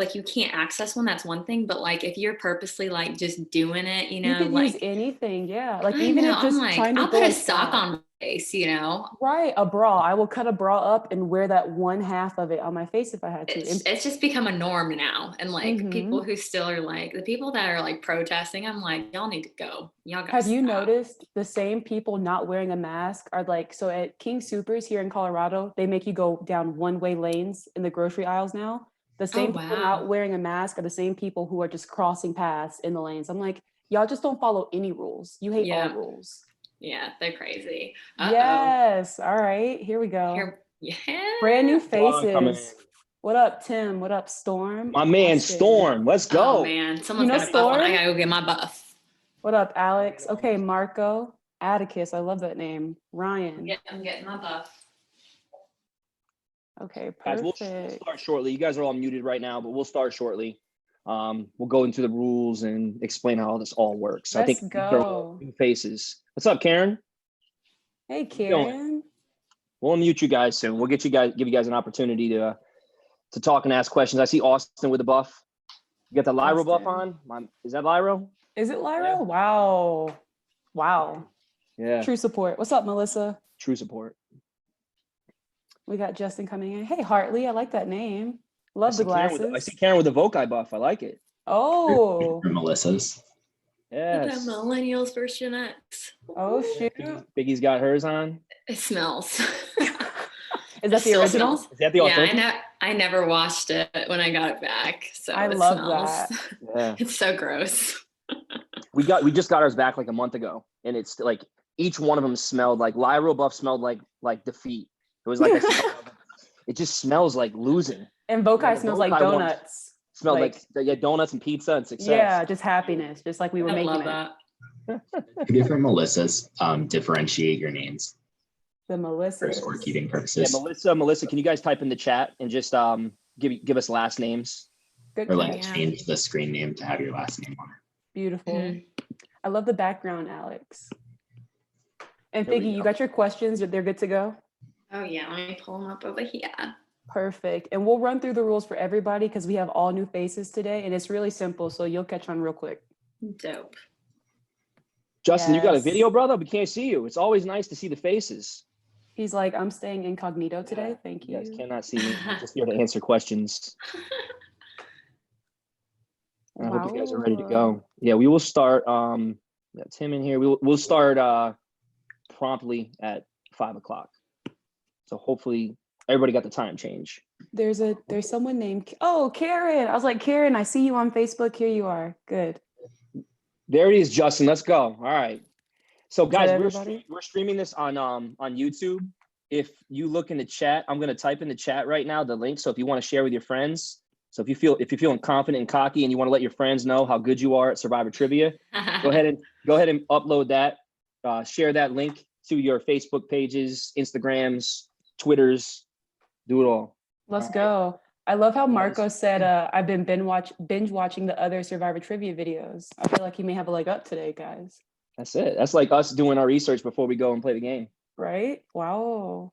like you can't access one, that's one thing. But like if you're purposely like just doing it, you could use anything. Yeah. Like I even know, if I'm just like, trying to I'll go put a like sock that. on my face, you know? Right. A bra. I will cut a bra up and wear that one half of it on my face if I had to. It's just become a norm now. And like people Mhm. who still are like, the people that are like protesting, I'm like, y'all need to go. Y'all gotta Have you stop. noticed the same people not wearing a mask are like, so at King Supers here in Colorado, they make you go down one-way lanes in the grocery aisles now. The Oh, same people wow. not wearing a mask are the same people who are just crossing paths in the lanes. I'm like, y'all just don't follow any rules. You hate all Yeah. rules. Yeah, they're crazy. Uh-oh. Yes. All right. Here we go. Here, yeah. Brand new Vlog coming in. faces. What up, Tim? What up, Storm? My man Austin. Storm, let's Oh go. man, You someone's know got a buff on. I Storm? gotta go get my buff. What up, Alex? Okay, Marco. Atticus. I love that name. Ryan. Yeah, I'm getting my buff. Okay, Guys, we'll perfect. start shortly. You guys are all muted right now, but we'll start shortly. We'll go into the rules and explain how this all works. I Let's think these are all go. new faces. What's up, Karen? Hey, How you doing? Karen. We'll unmute you guys soon. We'll give you guys an opportunity to talk and ask questions. I see Austin with the buff. You got the Lyro buff Austin. on? Is that Lyro? Is it Lyra? Yeah. Wow. Wow. Yeah. True support. What's up, Melissa? True support. We got Justin coming in. Hey, Hartley. I like that name. Love the glasses. I see Karen with the Vokai buff. I like it. Oh. For Melissa's. Yes. The millennials versus Gen X. Oh, shoot. Biggie's got hers on. It smells. Is that the Still original? smells. Is that the authentic? Yeah, I never washed it when I got it back. So I it love smells. that. Yeah. It's so gross. We just got ours back like a month ago, and it's like each one of them smelled like Lyro buff smelled like defeat. It was like it just smells like losing. And Vokai smells like donuts. Smelled like donuts and pizza and success. Yeah, just happiness, just like we were I making love it. that. For different Melissas, differentiate your names The Melissa. for scorekeeping Yeah, purposes. Melissa, can you guys type in the chat and just give us last names? Good Or like catch. change the screen name to have your last name on it. Beautiful. Mhm. I love the background, Alex. And There we Figgy, you go. got your questions? They're good to go? Oh yeah, let me pull them up over here. Perfect. And we'll run through the rules for everybody because we have all new faces today and it's really simple. So you'll catch on real quick. Dope. Justin, you got a Yes. video, brother? We can't see you. It's always nice to see the faces. He's like, I'm staying incognito today. Thank You guys you. cannot see me. I'm just here to answer questions. I hope you guys are ready to go. Yeah, we will start. Got Tim in here. We'll start promptly at 5 o'clock. So hopefully everybody got the time change. There's someone named, oh, Karen. I was like, Karen, I see you on Facebook. Here you are. Good. There he is, Justin. Let's go. All right. So guys, everybody? we're streaming this on YouTube. If you look in the chat, I'm gonna type in the chat right now the link. So if you want to share with your friends, so if you're feeling confident and cocky and you want to let your friends know how good you are at Survivor Trivia, go ahead and upload that, share that link to your Facebook pages, Instagrams, Twitters, do it all. Let's All go. I love how Marco said, I've been binge watching the other Survivor Trivia videos. I feel like he may have a leg up today, guys. That's it. That's like us doing our research before we go and play the game. Right? Wow.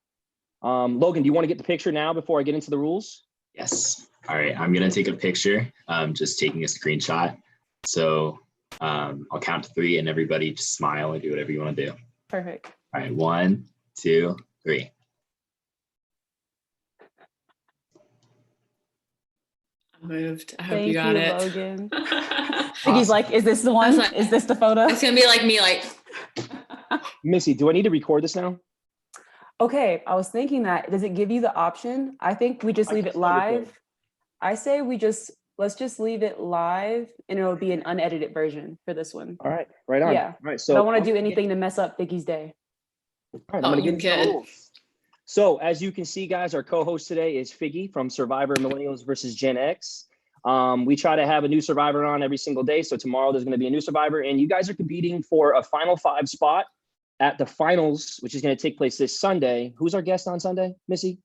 Logan, do you want to get the picture now before I get into the rules? Yes. All right. I'm going to take a picture, just taking a screenshot. So I'll count to 3 and everybody just smile and do whatever you want to do. Perfect. All right. 1, 2, 3. I moved. I hope Thank you got it. Logan. It's He's like, is this the one? like- Is this the photo? gonna be like me, like Missy, do I need to record this now? Okay, I was thinking that. Does it give you the option? I think we just I leave can it still record. live. I say let's just leave it live and it'll be an unedited version for this one. All right, right on. Yeah. All right, I so don't want to do anything to mess up Figgy's day. All right, Oh, I'm gonna you're get into the good. rules. So as you can see, guys, our co-host today is Figgy from Survivor Millennials versus Gen X. We try to have a new Survivor on every single day. So tomorrow there's going to be a new Survivor, and you guys are competing for a Final 5 spot at the finals, which is going to take place this Sunday. Who's our guest on Sunday, Missy?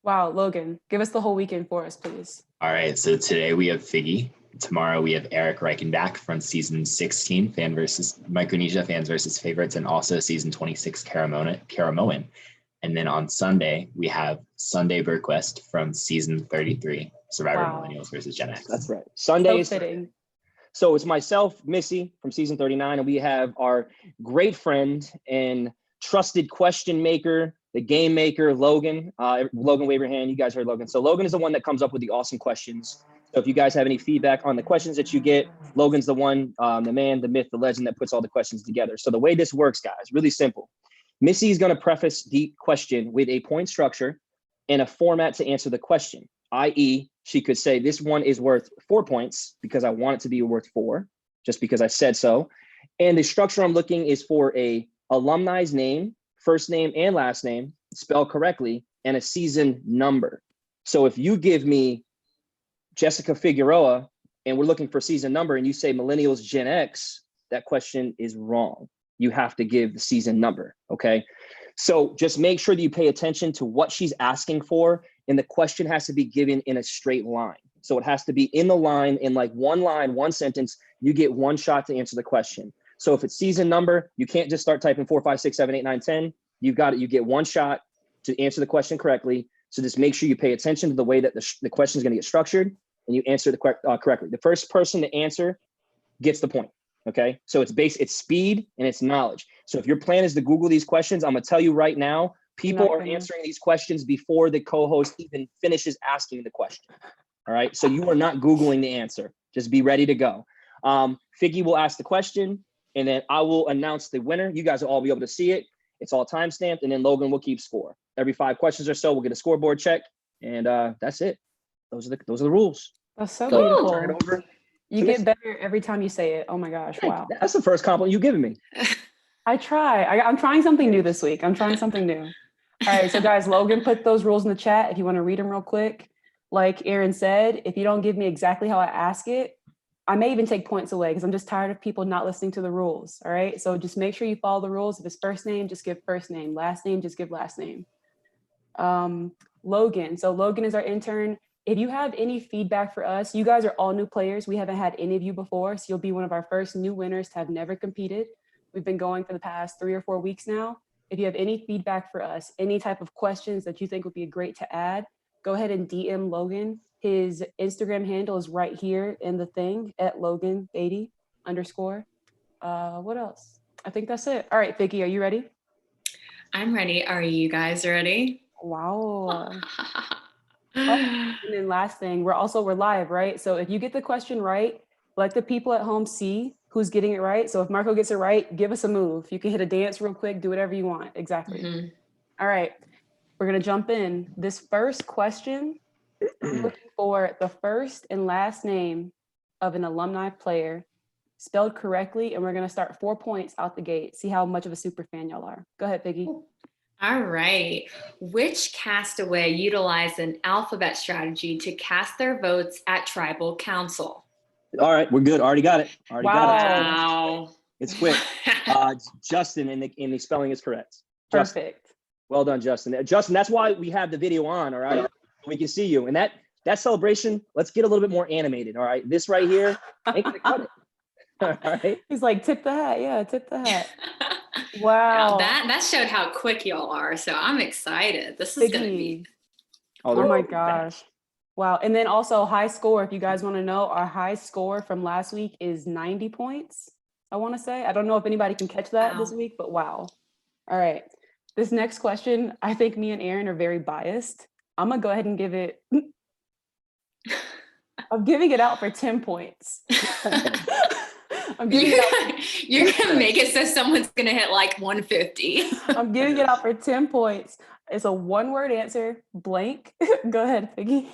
Wow, Logan, give us the whole weekend for us, please. All right. So today we have Figgy. Tomorrow we have Eric Reichenbach from season 16, Micronesia Fans versus Favorites, and also season 26, Karamoan. And then on Sunday, we have Sunday Burquest from season 33, Survivor Wow. Millennials versus Gen X. That's right. So Sundays. fitting. So it's myself, Missy from season 39, and we have our great friend and trusted question maker, the game maker, Logan. Logan, wave your hand. You guys heard Logan. So Logan is the one that comes up with the awesome questions. So if you guys have any feedback on the questions that you get, Logan's the one, the man, the myth, the legend that puts all the questions together. So the way this works, guys, really simple. Missy is going to preface the question with a point structure and a format to answer the question, i.e., she could say this one is worth 4 points because I want it to be worth 4, just because I said so. And the structure I'm looking is for a alumni's name, first name and last name, spelled correctly, and a season number. So if you give me Jessica Figueroa and we're looking for season number and you say Millennials Gen X, that question is wrong. You have to give the season number, okay? So just make sure that you pay attention to what she's asking for, and the question has to be given in a straight line. So it has to be in the line, in like one line, one sentence. You get one shot to answer the question. So if it's season number, you can't just start typing 4, 5, 6, 7, 8, 9, 10. You've got it. You get one shot to answer the question correctly. So just make sure you pay attention to the way that the question is going to get structured, and you answer the correctly. The first person to answer gets the point. Okay, so it's speed and it's knowledge. So if your plan is to Google these questions, I'm gonna tell you right now, people are answering these questions before the co-host even finishes asking the question. All right, so you are not Googling the answer. Just be ready to go. Figgy will ask the question, and then I will announce the winner. You guys will all be able to see it. It's all time stamped, and then Logan will keep score. Every 5 questions or so, we'll get a scoreboard check, and that's it. Those are the rules. That's so So beautiful. turn it over. You get better every time you say it. Oh my gosh, wow. That's the first compliment you've given me. I try. I'm trying something new this week. I'm trying something new. All right, so guys, Logan put those rules in the chat if you want to read them real quick. Like Aaron said, if you don't give me exactly how I ask it, I may even take points away because I'm just tired of people not listening to the rules. All right, so just make sure you follow the rules. If it's first name, just give first name. Last name, just give last name. Logan. So Logan is our intern. If you have any feedback for us, you guys are all new players. We haven't had any of you before, so you'll be one of our first new winners to have never competed. We've been going for the past 3 or 4 weeks now. If you have any feedback for us, any type of questions that you think would be great to add, go ahead and DM Logan. His Instagram handle is right here in the thing at Logan80_. What else? I think that's it. All right, Figgy, are you ready? I'm ready. Are you guys ready? Wow. And then last thing, we're live, right? So if you get the question right, let the people at home see who's getting it right. So if Marco gets it right, give us a move. You can hit a dance real quick, do whatever you want. Exactly. Mm-hmm. All right, we're gonna jump in. This first question, I'm looking for the first and last name of an alumni player spelled correctly, and we're gonna start 4 points out the gate. See how much of a super fan y'all are. Go ahead, Figgy. All right. Which castaway utilized an alphabet strategy to cast their votes at tribal council? All right, we're good. Already got it. Got it. Wow. It's quick. Justin, and the spelling is correct. Justin. Perfect. Well done, Justin. Justin, that's why we have the video on, all right? We can see you. And that celebration, let's get a little bit more animated, all right? This right here ain't gonna cut it. All right. He's like, tip the hat. Yeah, tip the hat. Wow. That showed how quick y'all are. So I'm excited. This is going to be. Oh my gosh. Wow. And then also high score, if you guys want to know, our high score from last week is 90 points, I want to say. I don't know if anybody can catch that this week, but wow. All right. This next question, I think me and Aaron are very biased. I'm going to go ahead and give it, I'm giving it out for 10 points. I'm giving it out. You're going to make it so someone's going to hit like 150. I'm giving it out for 10 points. It's a 1-word answer, blank. Go ahead, Figgy.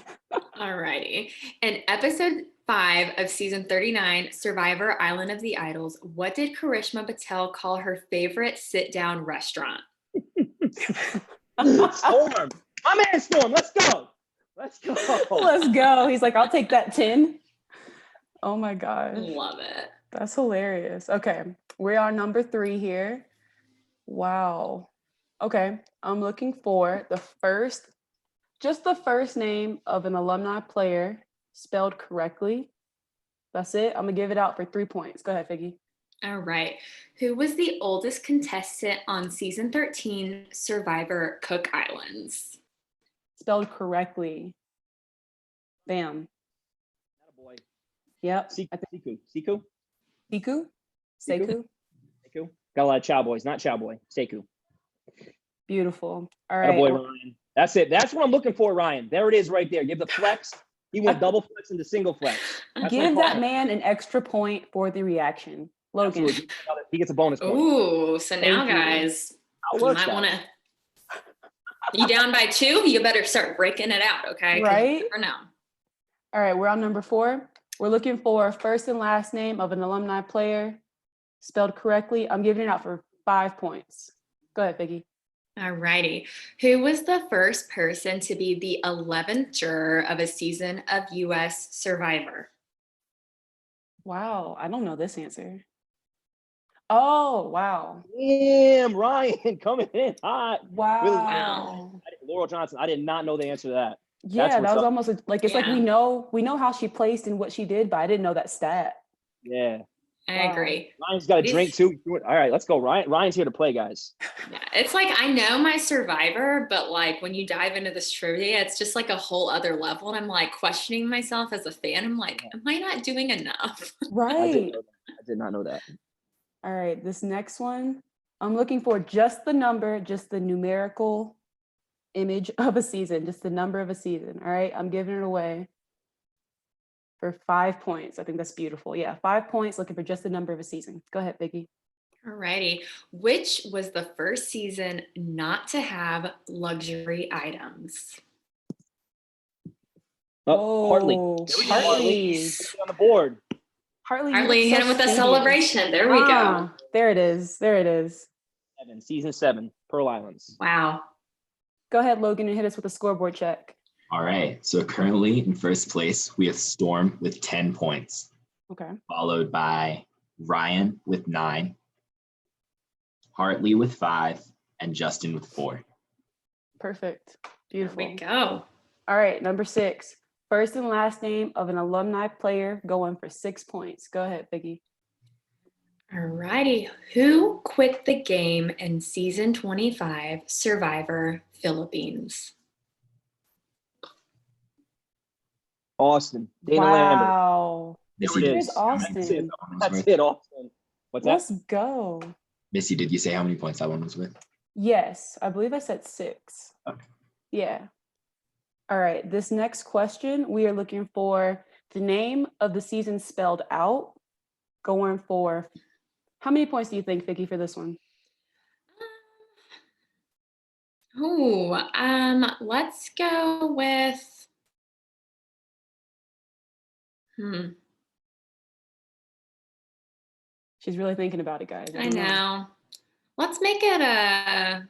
All righty. In episode 5 of season 39, Survivor Island of the Idols, what did Karishma Patel call her favorite sit-down restaurant? Storm. My man, Storm. Let's go. Let's go. Let's go. He's like, I'll take that 10. Oh my gosh. Love it. That's hilarious. Okay. We're on number 3 here. Wow. Okay. I'm looking for the first name of an alumni player spelled correctly. That's it. I'm going to give it out for 3 points. Go ahead, Figgy. All right. Who was the oldest contestant on season 13 Survivor Cook Islands? Spelled correctly. Bam. Boy. Yep. Siku. Siku? Siku? Seku? Seku. Got a lot of chow boys, not chow boy. Seku. Beautiful. All Got a right. boy, Ryan. That's it. That's what I'm looking for, Ryan. There it is right there. Give the flex. He went double flex into single flex. That's what I'm Give that talking man an extra point for the reaction. about. Logan. Absolutely. He gets a bonus point. Ooh, so now Thank you. guys, How you works might that? want to. You down by 2? You better start breaking it out, okay? 'Cause Right? you never know. All right, we're on number 4. We're looking for first and last name of an alumni player spelled correctly. I'm giving it out for 5 points. Go ahead, Figgy. All righty. Who was the first person to be the 11th juror of a season of US Survivor? Wow, I don't know this answer. Oh, wow. Damn, Ryan coming in hot. Wow. Laurel Johnson. I did not know the answer to that. Yeah, that what's was up. almost like it's like Yeah. we know how she placed and what she did, but I didn't know that stat. Yeah. I Wow. agree. Ryan's got a These- drink too. All right, let's go. Ryan's here to play, guys. Yeah, it's like I know my Survivor, but like when you dive into this trivia, it's just like a whole other level. And I'm like questioning myself as a fan. I'm like, am I not doing enough? Right. I did not know that. All right, this next one, I'm looking for just the number, just the numerical image of a season, just the number of a season. All right, I'm giving it away for 5 points. I think that's beautiful. Yeah, 5 points, looking for just the number of a season. Go ahead, Vicky. Alrighty. Which was the first season not to have luxury items? Oh, Hartley. Whoa, There we go, Hartley. Hartley. Nice. On the board. Hartley, you Hartley look hit so him with a studious. celebration. There we go. Ah, there it is. There it is. Season 7, Pearl Islands. Wow. Go ahead, Logan, and hit us with a scoreboard check. All right. So currently in first place, we have Storm with 10 points, Okay. followed by Ryan with 9, Hartley with 5, and Justin with 4. Perfect. There Beautiful. we go. All right, number 6. First and last name of an alumni player going for 6 points. Go ahead, Vicky. Alrighty. Who quit the game in season 25 Survivor Philippines? Austin. Dana Lambert. Wow. Missy, There it did is. you say how many Austin. points that one was That's worth? it, Austin. What's that? Let's go. Missy, did you say how many points that one was with? Yes, I believe I said 6. Okay. Yeah. All right, this next question, we are looking for the name of the season spelled out, going for, how many points do you think, Vicky, for this one? Let's go with She's really thinking about it, guys. I don't know. Let's make it a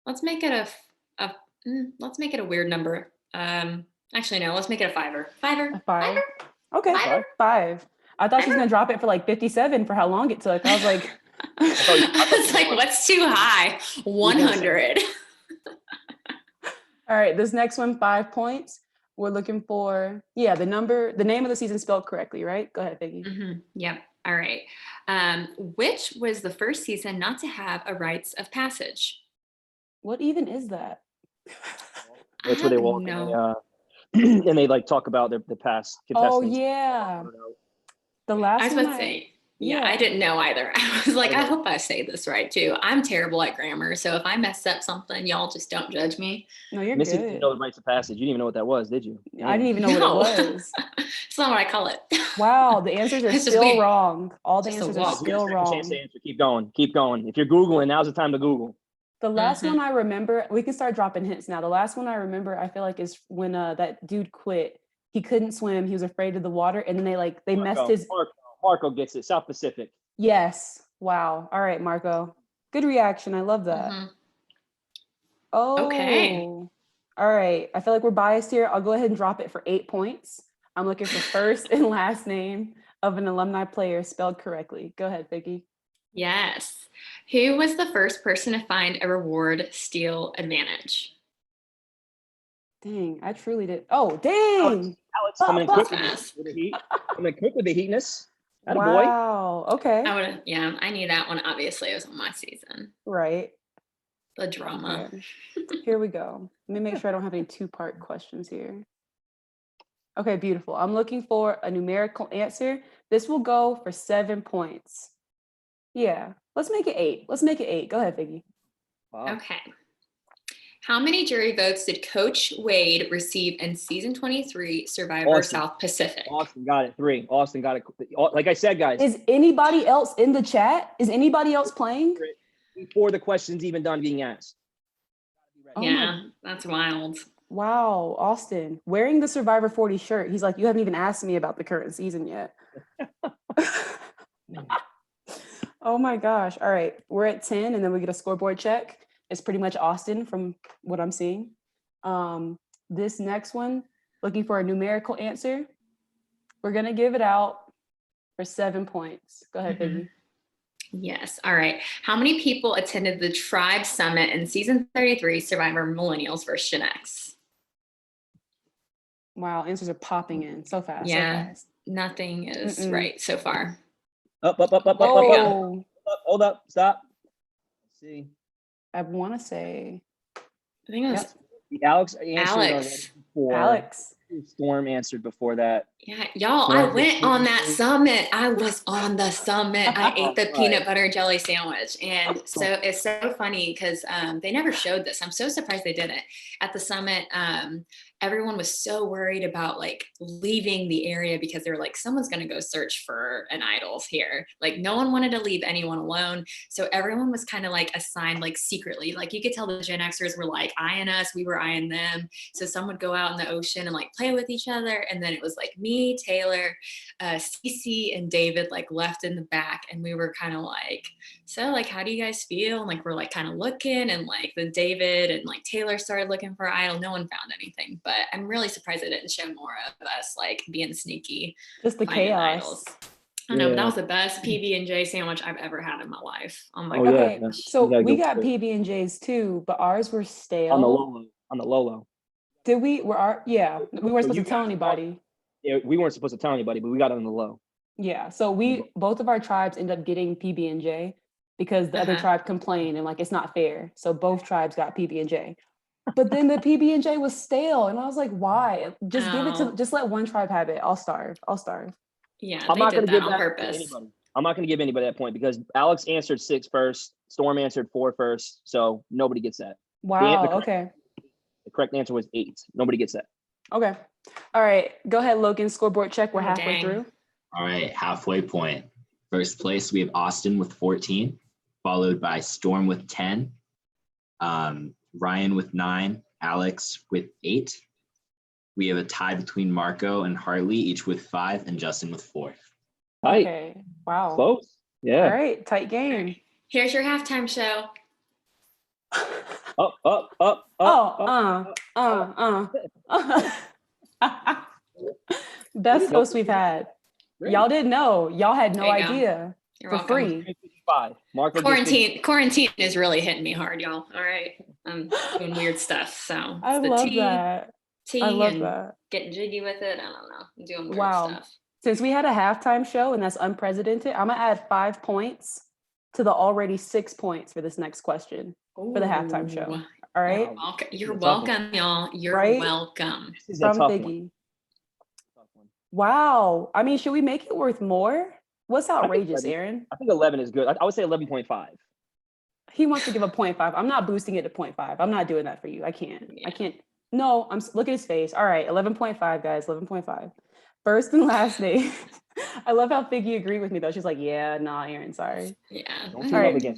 let's make it a weird number. Actually no, let's make it a fiver. A 5? Okay, Fiver? 5. I thought she was Fiver? gonna drop it for like 57 for how long it took. I was like, It's like what's too high? 100. all right, this next one, 5 points. We're looking for, yeah, the name of the season spelled correctly, right? Go ahead, Vicky. Yep. All right. Which was the first season not to have a rites of passage? What even is that? That's where they walk and they like talk about the past Oh, contestants. yeah. The I last was one. about to say, yeah, I didn't know either. I was like, I hope I say this right too. I'm terrible at grammar. So if I mess up something, y'all just don't judge me. No, you're Missy good. didn't know the rites of passage. You didn't even know what that was, did you? I didn't even know No. what it was. It's not what I call it. Wow, the answers are It's just still weird. wrong. All the Just a answers are walk. still Chance wrong. to answer. Keep going. Keep going. If you're Googling, now's the time to Google. The last Mhm. one I remember, we can start dropping hints now. The last one I remember, I feel like, is when that dude quit. He couldn't swim. He was afraid of the water, and then they messed his. Marco gets it. South Pacific. Yes. Wow. All right, Marco. Good reaction. I love that. Mhm. Oh. Okay. All right. I feel like we're biased here. I'll go ahead and drop it for 8 points. I'm looking for first and last name of an alumni player spelled correctly. Go ahead, Vicky. Yes. Who was the first person to find a reward steal advantage? Dang, I truly did. Oh, dang. Alex Bah, coming in bah. quick Fast. with the heat. Coming quick with the heatness. Attaboy. Wow. Okay. I would have, yeah, I knew that one. Obviously, it was on my season. Right. The drama. Okay. Here we go. Let me make sure I don't have any 2-part questions here. Okay, beautiful. I'm looking for a numerical answer. This will go for 7 points. Yeah, let's make it 8. Let's make it 8. Go ahead, Figgy. Wow. Okay. How many jury votes did Coach Wade receive in season 23 Survivor Austin. South Pacific? Austin got it 3. Austin got it. Like I said, guys, Is anybody else in the chat? Is anybody else playing? before the question's even done being asked. Oh Yeah, that's wild. Wow, Austin, wearing the Survivor 40 shirt. He's like, you haven't even asked me about the current season yet. Oh my gosh. All right, we're at 10 and then we get a scoreboard check. It's pretty much Austin from what I'm seeing. This next one, looking for a numerical answer. We're gonna give it out for 7 points. Go ahead, Figgy. Yes. All right. How many people attended the Tribe Summit in season 33 Survivor Millennials vs. Gen X? Wow, answers are popping in so fast. Yeah, so fast. nothing is Mm-mm. right so far. Up. Oh, Hold up. Stop. Let's see. I want to say I think it was Alex answered already Alex. before. Alex. Storm answered before that. Yeah, y'all, I went on that summit. I was on the summit. I ate the peanut butter and jelly sandwich. And so it's so funny because they never showed this. I'm so surprised they didn't. At the summit, everyone was so worried about like leaving the area because they were like, someone's going to go search for an idol here. Like no one wanted to leave anyone alone. So everyone was kind of like assigned like secretly. Like you could tell the Gen Xers were like eyeing us. We were eyeing them. So some would go out in the ocean and like play with each other. And then it was like me, Taylor, Cece, and David like left in the back. And we were kind of like, so like, how do you guys feel? And like, we're like kind of looking and like the David and like Taylor started looking for an idol. No one found anything, but I'm really surprised they didn't show more of us like being sneaky. Just the chaos. Idols. I know, but that was the best PB&J sandwich I've ever had in my life. Oh my Oh, God. Okay, yeah. so You gotta we go got for it. PB&Js too, but ours were stale. On the Lolo. Did we? Yeah, we weren't So supposed you to tell guys anybody. Yeah, we weren't supposed to tell anybody, but we got it on the low. Yeah, so both of our tribes ended up getting PB&J because the other tribe complained and like it's not fair. So both tribes got PB&J. But then the PB&J was stale, and I was like, why? Just give it to. Just let one tribe have it. I'll starve. Yeah, I'm not they going did to that give on that to purpose. anybody. I'm not going to give anybody that point because Alex answered 6 first, Storm answered 4 first, so nobody gets that. Wow. The correct answer was 8. Nobody gets that. Okay. All right. Go ahead, Logan. Scoreboard check. We're halfway through. All right, halfway point. First place, we have Austin with 14, followed by Storm with 10, Ryan with 9, Alex with 8. We have a tie between Marco and Hartley, each with 5, and Justin with 4. Tight. Okay. Wow. Close. Yeah. All right. Tight game. Here's your halftime show. Best host we've had. Great. Y'all didn't know. Y'all had no There you go. idea. You're For welcome. free. Marco Quarantine is really hitting me hard, y'all. All right. I'm doing weird stuff. So I love that. tea I love and that. getting jiggy with it. I don't know. I'm doing weird Wow. stuff. Since we had a halftime show and that's unprecedented, I'm gonna add 5 points to the already 6 points for this next question for the halftime show. All right. You're welcome, y'all. You're welcome. This is a From tough Figgy. one. Wow. I mean, should we make it worth more? What's outrageous, Aaron? I think 11 is good. I would say 11.5. He wants to give a 0.5. I'm not boosting it to 0.5. I'm not doing that for you. I can't. Yeah. I can't. No, look at his face. All right, 11.5, guys. 11.5. First and last name. I love how Figgy agreed with me though. She's like, yeah, nah, Aaron, sorry. Yeah. Don't team All up right. again.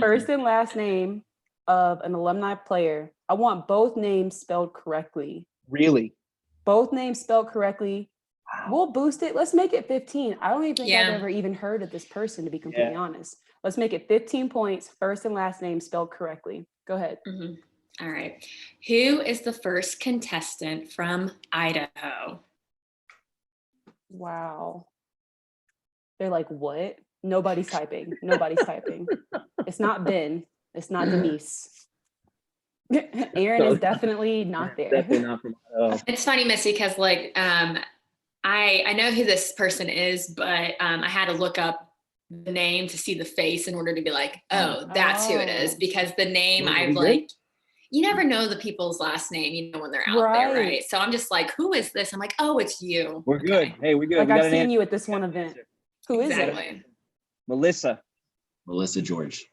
First and last name of an alumni player. I want both names spelled correctly. Really? Both names spelled correctly. Wow. We'll boost it. Let's make it 15. I don't even think Yeah. I've ever even heard of this person, to be completely honest. Let's make it 15 points. First and last name spelled correctly. Go ahead. Mm-hmm. All right. Who is the first contestant from Idaho? Wow. They're like, what? Nobody's typing. Nobody's typing. It's not Ben. It's not Denise. Aaron is definitely not there. Definitely not from Idaho. It's funny, Missy, because like I know who this person is, but I had to look up the name to see the face in order to be like, oh, that's who it is. Because the name I've like, you never know the people's last name, when they're out there, Right. right? So I'm just like, who is this? I'm like, oh, it's you. We're good. Okay. Hey, we're good. Like we got I've an seen answer. you at this one event. Who is it? Exactly. Melissa. Melissa George.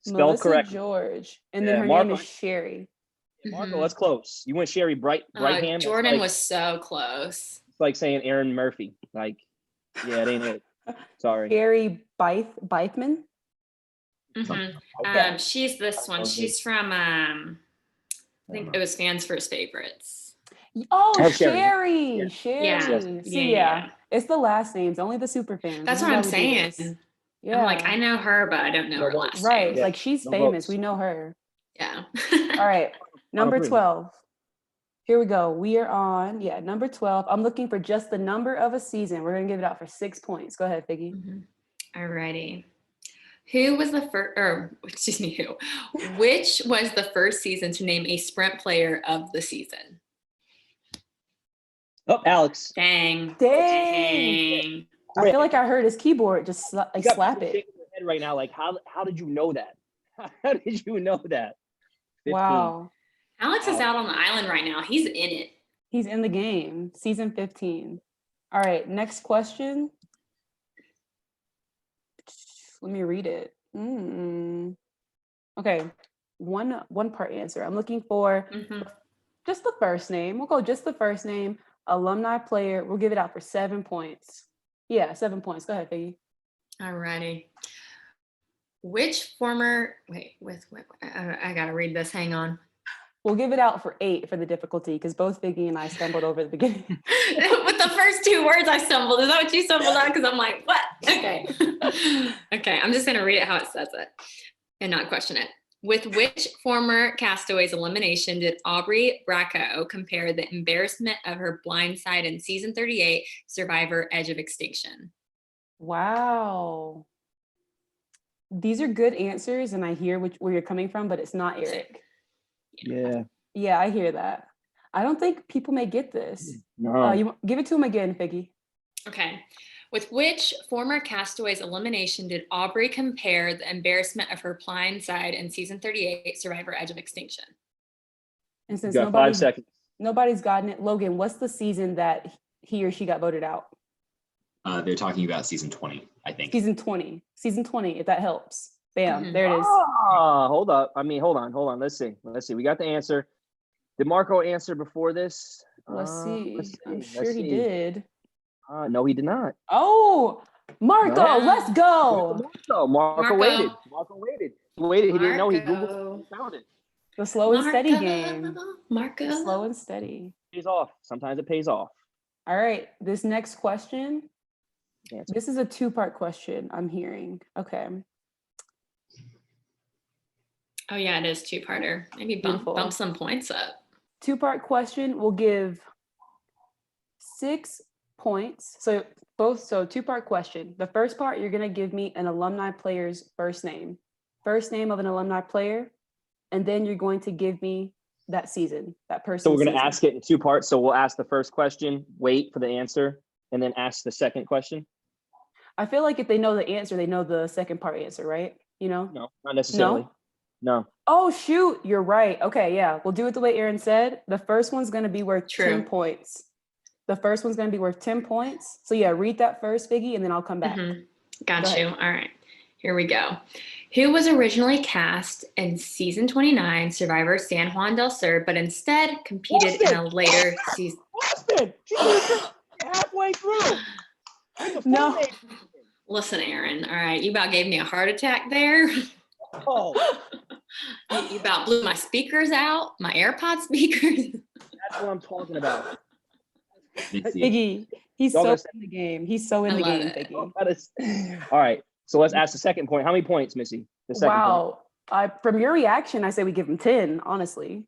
Spelled Melissa correct. George. And then Yeah, her Marco. name is Sherry. Marco, Mhm. that's close. You went Sherry Brightham. Jordan was so close. It's like saying Aaron Murphy. Like, yeah, it ain't it. Sorry. Sherry Beithman. Mhm. Okay. She's this one. She's from I think it was Fans First Favorites. Oh, Oh, Sherry. Sherry. Sherry. Yeah. See, Yeah. it's the last names, only the super fans. That's This what is I'm why we do saying. this. I'm like, I Yeah. know her, but I don't know her last Right. name. Yeah. Like she's No famous. votes. We know her. Yeah. All right. Number three. 12. Here we go. We are on, number 12. I'm looking for just the number of a season. We're going to give it out for 6 points. Go ahead, Figgy. Alrighty. Who was the first, or excuse me, who? Which was the first season to name a sprint player of the season? Oh, Alex. Dang. Dang. I feel like I heard his keyboard just slap You got people it. shaking their head right now. Like, how did you know that? How did you know that? 15. Wow. Alex is out on the island right now. He's in it. He's in the game. Season 15. All right. Next question. Let me read it. Okay. One part answer. I'm looking for just the first name. We'll go just the first name. Alumni player. We'll give it out for 7 points. Yeah, 7 points. Go ahead, Figgy. Alrighty. Which former, I gotta read this. Hang on. We'll give it out for 8 for the difficulty because both Figgy and I stumbled over the beginning. With the first 2 words I stumbled. Is that what you stumbled on? Because I'm like, what? Okay. Okay, I'm just gonna read it how it says it and not question it. With which former Castaways elimination did Aubrey Bracco compare the embarrassment of her blind side in season 38, Survivor Edge of Extinction? Wow. These are good answers, and I hear where you're coming from, but it's not Eric. Yeah. Yeah, I hear that. I don't think people may get this. No. You give it to him again, Figgy. Okay. With which former Castaways elimination did Aubrey compare the embarrassment of her blind side in season 38, Survivor Edge of Extinction? And since You got 5 seconds. nobody's gotten it, Logan, what's the season that he or she got voted out? They're talking about season 20, I think. Season 20, if that helps. Bam, there it is. Hold up. Hold on. Let's see. We got the answer. Did Marco answer before this? Let's see. I'm sure Let's he see. did. No, he did not. Oh, Marco, No. let's go. Marco waited. He didn't know. He Marco. Googled. He found it. The slow and steady game. Marco. Slow and steady. Pays off. Sometimes it pays off. All right. This next question. Answer. This is a 2-part question I'm hearing. Okay. Oh yeah, it is 2-parter. Maybe Beautiful. bump some points up. 2-part question will give 6 points. So 2-part question. The first part, you're gonna give me an alumni player's first name of an alumni player, and then you're going to give me that season, that person. So we're gonna ask it in 2 parts. So we'll ask the first question, wait for the answer, and then ask the second question. I feel like if they know the answer, they know the second part answer, right? No, not necessarily. No. Oh shoot, you're right. Okay, yeah, we'll do it the way Aaron said. The first one's gonna be worth 10 points. So yeah, read that first, Figgy, and then I'll come back. Got you. All right, here we go. Who was originally cast in season 29, Survivor San Juan del Sur, but instead competed in a later season? Austin, halfway through. No. Listen, Aaron. All right, you about gave me a heart attack there. Oh. You about blew my speakers out, my AirPod speakers. That's what I'm talking about. Figgy, he's so in the game. He's so in the game, Figgy. All right, so let's ask the second point. How many points, Missy? The second point. From your reaction, I say we give him 10, honestly.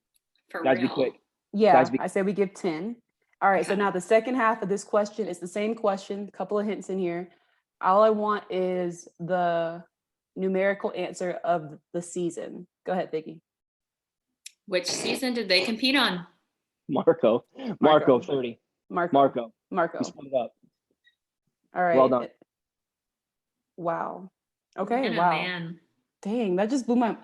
For Guys, real. be quick. Yeah, I say we give 10. All right, so now the second half of this question is the same question, a couple of hints in here. All I want is the numerical answer of the season. Go ahead, Figgy. Which season did they compete on? Marco 30. Marco. You split it up. All right. Well done. Wow. Okay, Man, wow. man. Dang, that just blew my.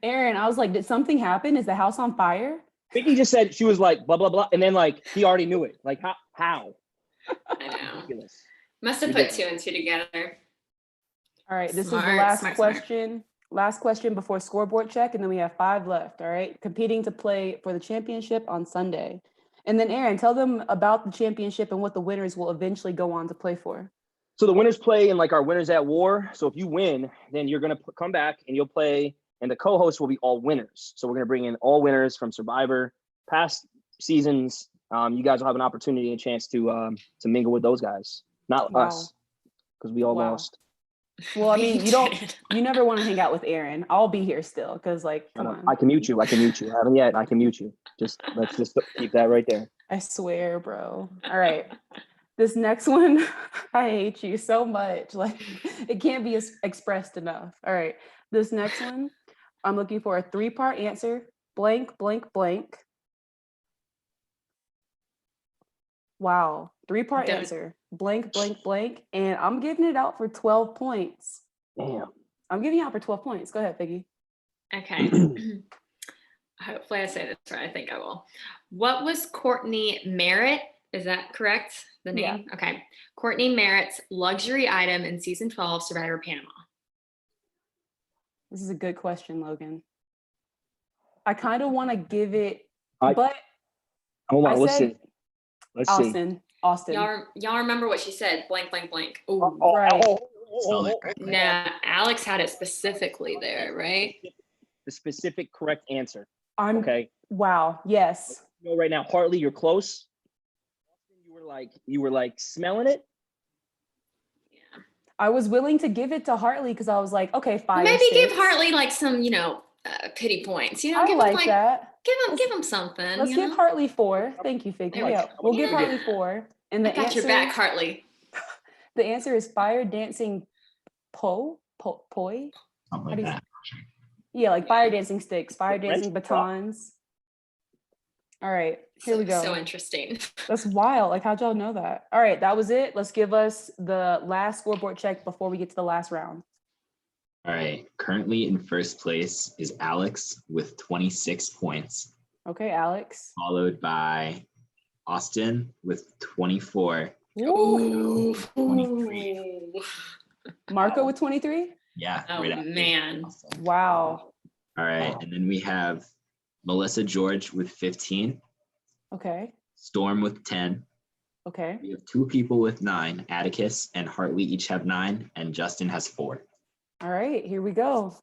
Aaron, I was like, did something happen? Is the house on fire? Figgy just said she was like blah blah blah, and then like he already knew it. Like how? I know. Ridiculous. Must have put two and two together. All right, this is the Smart, last smart, smart. question. Last question before scoreboard check, and then we have 5 left. All right, competing to play for the championship on Sunday. And then Aaron, tell them about the championship and what the winners will eventually go on to play for. So the winners play in like our winners at war. So if you win, then you're gonna come back and you'll play, and the co-hosts will be all winners. So we're gonna bring in all winners from Survivor, past seasons. You guys will have an opportunity and a chance to mingle with those guys, not Wow. us, because we all Wow. lost. Well, I mean, you never want to hang out with Aaron. I'll be here still, because like, come on. I can mute you. I haven't yet. I can mute you. Let's just keep that right there. I swear, bro. All right. This next one, I hate you so much. Like, it can't be expressed enough. All right. This next one, I'm looking for a 3-part answer. Blank, blank, blank. Wow. 3-part Done. answer. Blank, blank, blank. And I'm giving it out for 12 points. Damn. I'm giving you out for 12 points. Go ahead, Figgy. Okay. Hopefully I say this right. I think I will. What was Courtney Merritt? Is that correct? The name? Yeah. Okay. Courtney Merritt's luxury item in season 12, Survivor Panama. This is a good question, Logan. I kind of want to give it, Hold on. I Let's said see. Let's see. Austin. Y'all remember what she said? Blank, blank, blank. Ooh. Right. Spelled it correctly. Nah, Alex had it specifically there, right? The specific correct answer. I'm Okay. Wow. Yes. You know, right now, Hartley, you're close. You were like smelling it. Yeah. I was willing to give it to Hartley because I was like, okay, 5 or Maybe 6. give Hartley like some, pity points. I Give like him that. give him something. Let's give Hartley 4. Thank you, Figgy. There we Yeah, go. we'll give Yeah. Hartley 4. And I the got answer, your back, Hartley. the answer is fire dancing poi. Something How like do you- that. Yeah, like fire dancing sticks, fire French dancing prop. batons. All right, here we go. So interesting. That's wild. Like, how'd y'all know that? All right, that was it. Let's give us the last scoreboard check before we get to the last round. All right. Currently in first place is Alex with 26 points, Okay, Alex. followed by Austin with 24. Ooh. 23. Marco with 23? Yeah. Oh, right after man. Austin. Wow. All right. And then we have Melissa George with 15, Okay. Storm with 10. Okay. We have 2 people with 9, Atticus and Hartley each have 9, and Justin has 4. All right, here we go.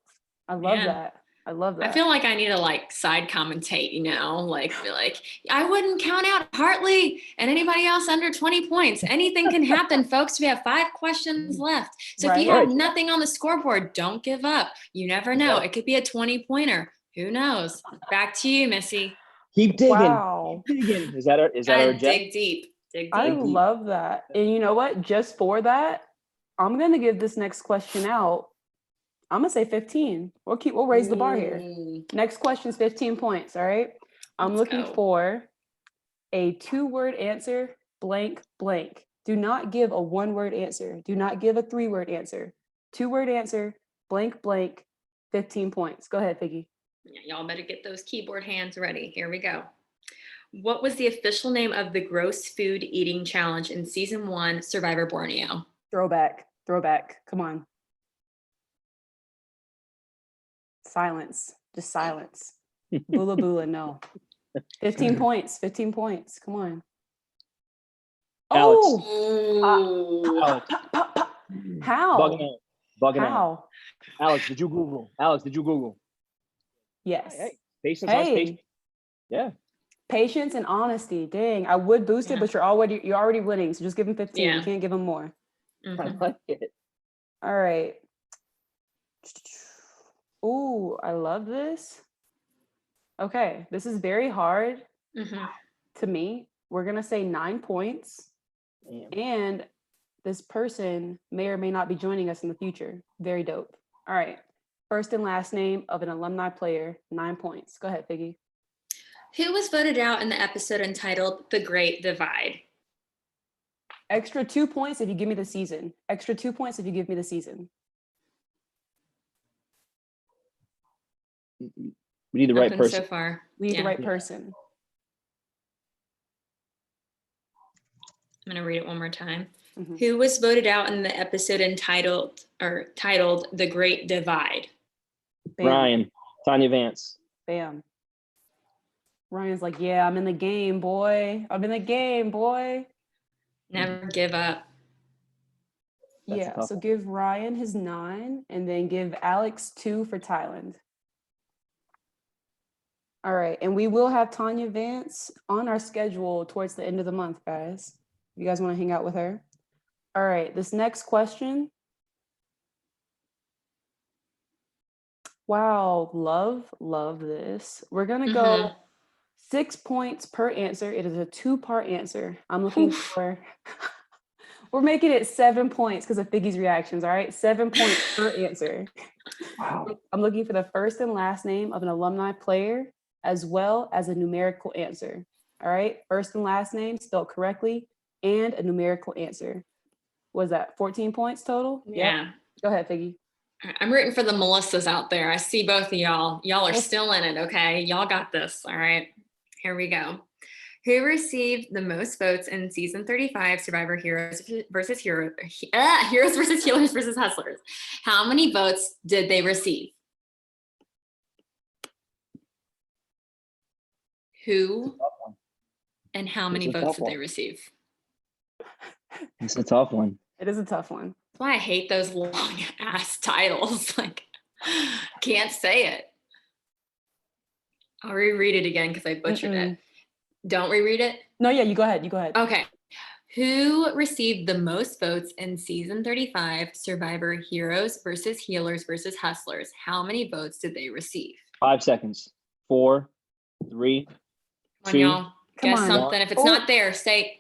I love Man. that. I love that. I feel like I need to side commentate, be like, I wouldn't count out Hartley and anybody else under 20 points. Anything can happen, folks. We have 5 questions left. So if you Right. have nothing on the scoreboard, don't give up. You never know. It could be a 20-pointer. Who knows? Back to you, Missy. Keep digging. Wow. Keep digging. Is that our Gotta objective? dig deep. Dig deep. I love that. And you know what? Just for that, I'm gonna give this next question out. I'm gonna say 15. We'll raise the bar here. Ooh. Next question is 15 points. All right. I'm Let's looking go. for a 2-word answer, blank, blank. Do not give a 1-word answer. Do not give a 3-word answer. 2-word answer, blank, blank, 15 points. Go ahead, Figgy. Yeah, y'all better get those keyboard hands ready. Here we go. What was the official name of the gross food eating challenge in season 1, Survivor Borneo? Throwback. Come on. Silence. Just silence. Bula bula, no. 15 points. 15 points. Come on. Alex. Oh, Ooh. Alex, how? bugging out. How? Alex, did you Google? Yes. Hey, patience, Hey. patience. Yeah. Patience and honesty. Dang, I would boost it, Yeah. but you're already winning. So just give him 15. You Yeah. can't give him more. Mhm. I like it. All right. Ooh, I love this. Okay, this is very hard Mhm. to me. We're gonna say 9 points, Damn. and this person may or may not be joining us in the future. Very dope. All right. First and last name of an alumni player, 9 points. Go ahead, Figgy. Who was voted out in the episode entitled The Great Divide? Extra 2 points if you give me the season. Extra 2 points if you give me the season. We need the right Nothing person. so far. We need the Yeah. right person. I'm gonna read it one more time. Mhm. Who was voted out in the episode titled "The Great Divide"? Bam. Ryan, Tanya Vance. Bam. Ryan's like, yeah, I'm in the game, boy. I'm in the game, boy. Never give up. That's a Yeah, tough so one. give Ryan his 9 and then give Alex 2 for Thailand. All right, and we will have Tanya Vance on our schedule towards the end of the month, guys. You guys want to hang out with her? All right, this next question. Wow, love this. We're gonna go 6 points per answer. It is a 2-part answer. I'm looking for. We're making it 7 points because of Figgy's reactions. All right, 7 points per answer. Wow. I'm looking for the first and last name of an alumni player, as well as a numerical answer. All right, first and last name spelled correctly, and a numerical answer. Was that 14 points total? Yep. Yeah. Go ahead, Figgy. I'm rooting for the Melissas out there. I see both of y'all. Y'all are Well- still in it, okay? Y'all got this. All right. Here we go. Who received the most votes in season 35 Survivor Heroes versus Heroes versus Healers versus Hustlers? How many votes did they receive? Who and how many It's a votes tough did they one. receive? It's a tough one. It is a tough one. That's why I hate those long ass titles. Like, can't say it. I'll reread it again because I butchered it. Don't reread it? No, yeah, you go ahead. You go ahead. Okay. Who received the most votes in season 35 Survivor Heroes versus Healers versus Hustlers? How many votes did they receive? 5 seconds. 4, 3. Come on, 2. y'all. Come Guess on. something. If it's not there, say.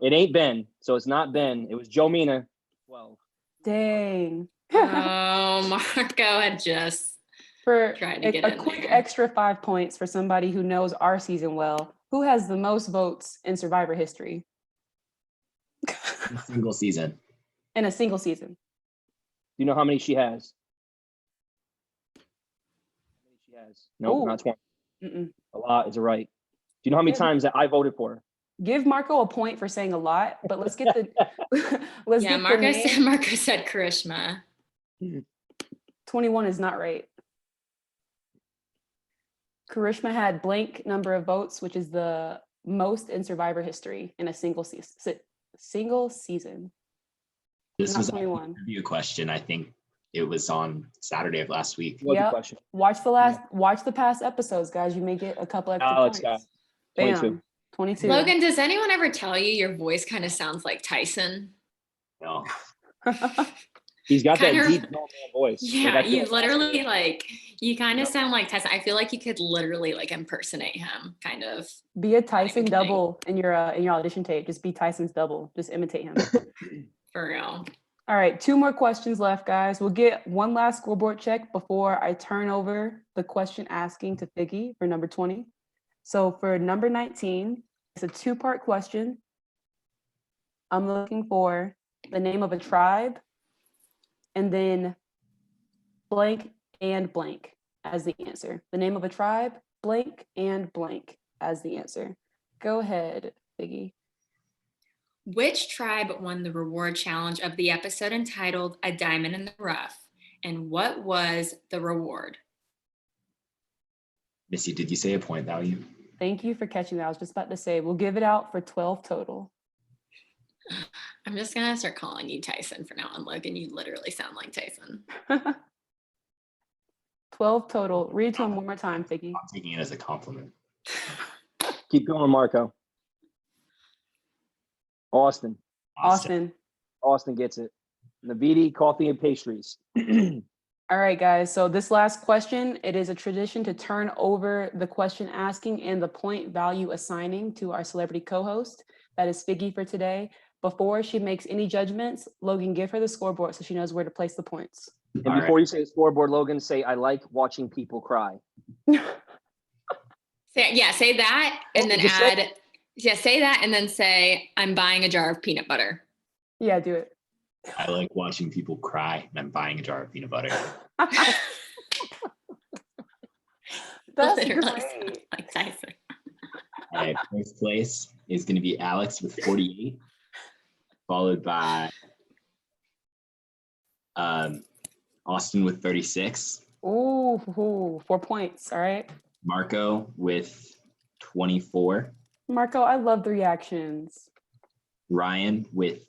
It ain't Ben, so it's not Ben. It was Joe Mina. 12. Dang. Oh, Marco had just For tried to get a in quick there. extra 5 points for somebody who knows our season well, who has the most votes in Survivor history In a single season. in a single season? Do you know how many she has? How many she has? No, Ooh. not 20. Mm-mm. A lot is right. Do you know how many Yeah. times that I voted for her? Give Marco a point for saying a lot, but let's get the let's Yeah, get the name. Marco said Karishma. 21 is not right. Karishma had blank number of votes, which is the most in Survivor history in a single season. Single season. This Not was a 21. review question. I think it was on Saturday of last week. What was the Yep. question? Watch the past episodes, guys. You may get a couple extra Alex points. got 22. Bam. 22. Logan, does anyone ever tell you your voice kind of sounds like Tyson? No. He's got that Kinda- deep grown man voice. Yeah, Like, I feel you like literally that's you kind of Yep. sound like Tyson. I feel like you could literally like impersonate him, kind of. Be a Tyson Kidding. double in your audition tape. Just be Tyson's double. Just imitate him. For real. All right, 2 more questions left, guys. We'll get one last scoreboard check before I turn over the question asking to Figgy for number 20. So for number 19, it's a 2-part question. I'm looking for the name of a tribe and then blank and blank as the answer. The name of a tribe, blank and blank as the answer. Go ahead, Figgy. Which tribe won the reward challenge of the episode entitled A Diamond in the Rough? And what was the reward? Missy, did you say a point value? Thank you for catching that. I was just about to say, we'll give it out for 12 total. I'm just going to start calling you Tyson for now on, Logan. You literally sound like Tyson. 12 total. Read it to him one more time, Figgy. I'm taking it as a compliment. Keep going, Marco. Austin gets it. Navidi, coffee and pastries. All right, guys. So this last question, it is a tradition to turn over the question asking and the point value assigning to our celebrity co-host. That is Figgy for today. Before she makes any judgments, Logan, give her the scoreboard so she knows where to place the points. And All before you say the scoreboard, Logan, say, I like watching people cry. Say that and then just add, say that and then say, I'm buying a jar of peanut butter. Yeah, do it. I like watching people cry and I'm buying a jar of peanut butter. That's Literally great. like Tyson. All right, first place is going to be Alex with 48, followed by Austin with 36, Ooh, 4 points. All right. Marco with 24, Marco, I love the reactions. Ryan with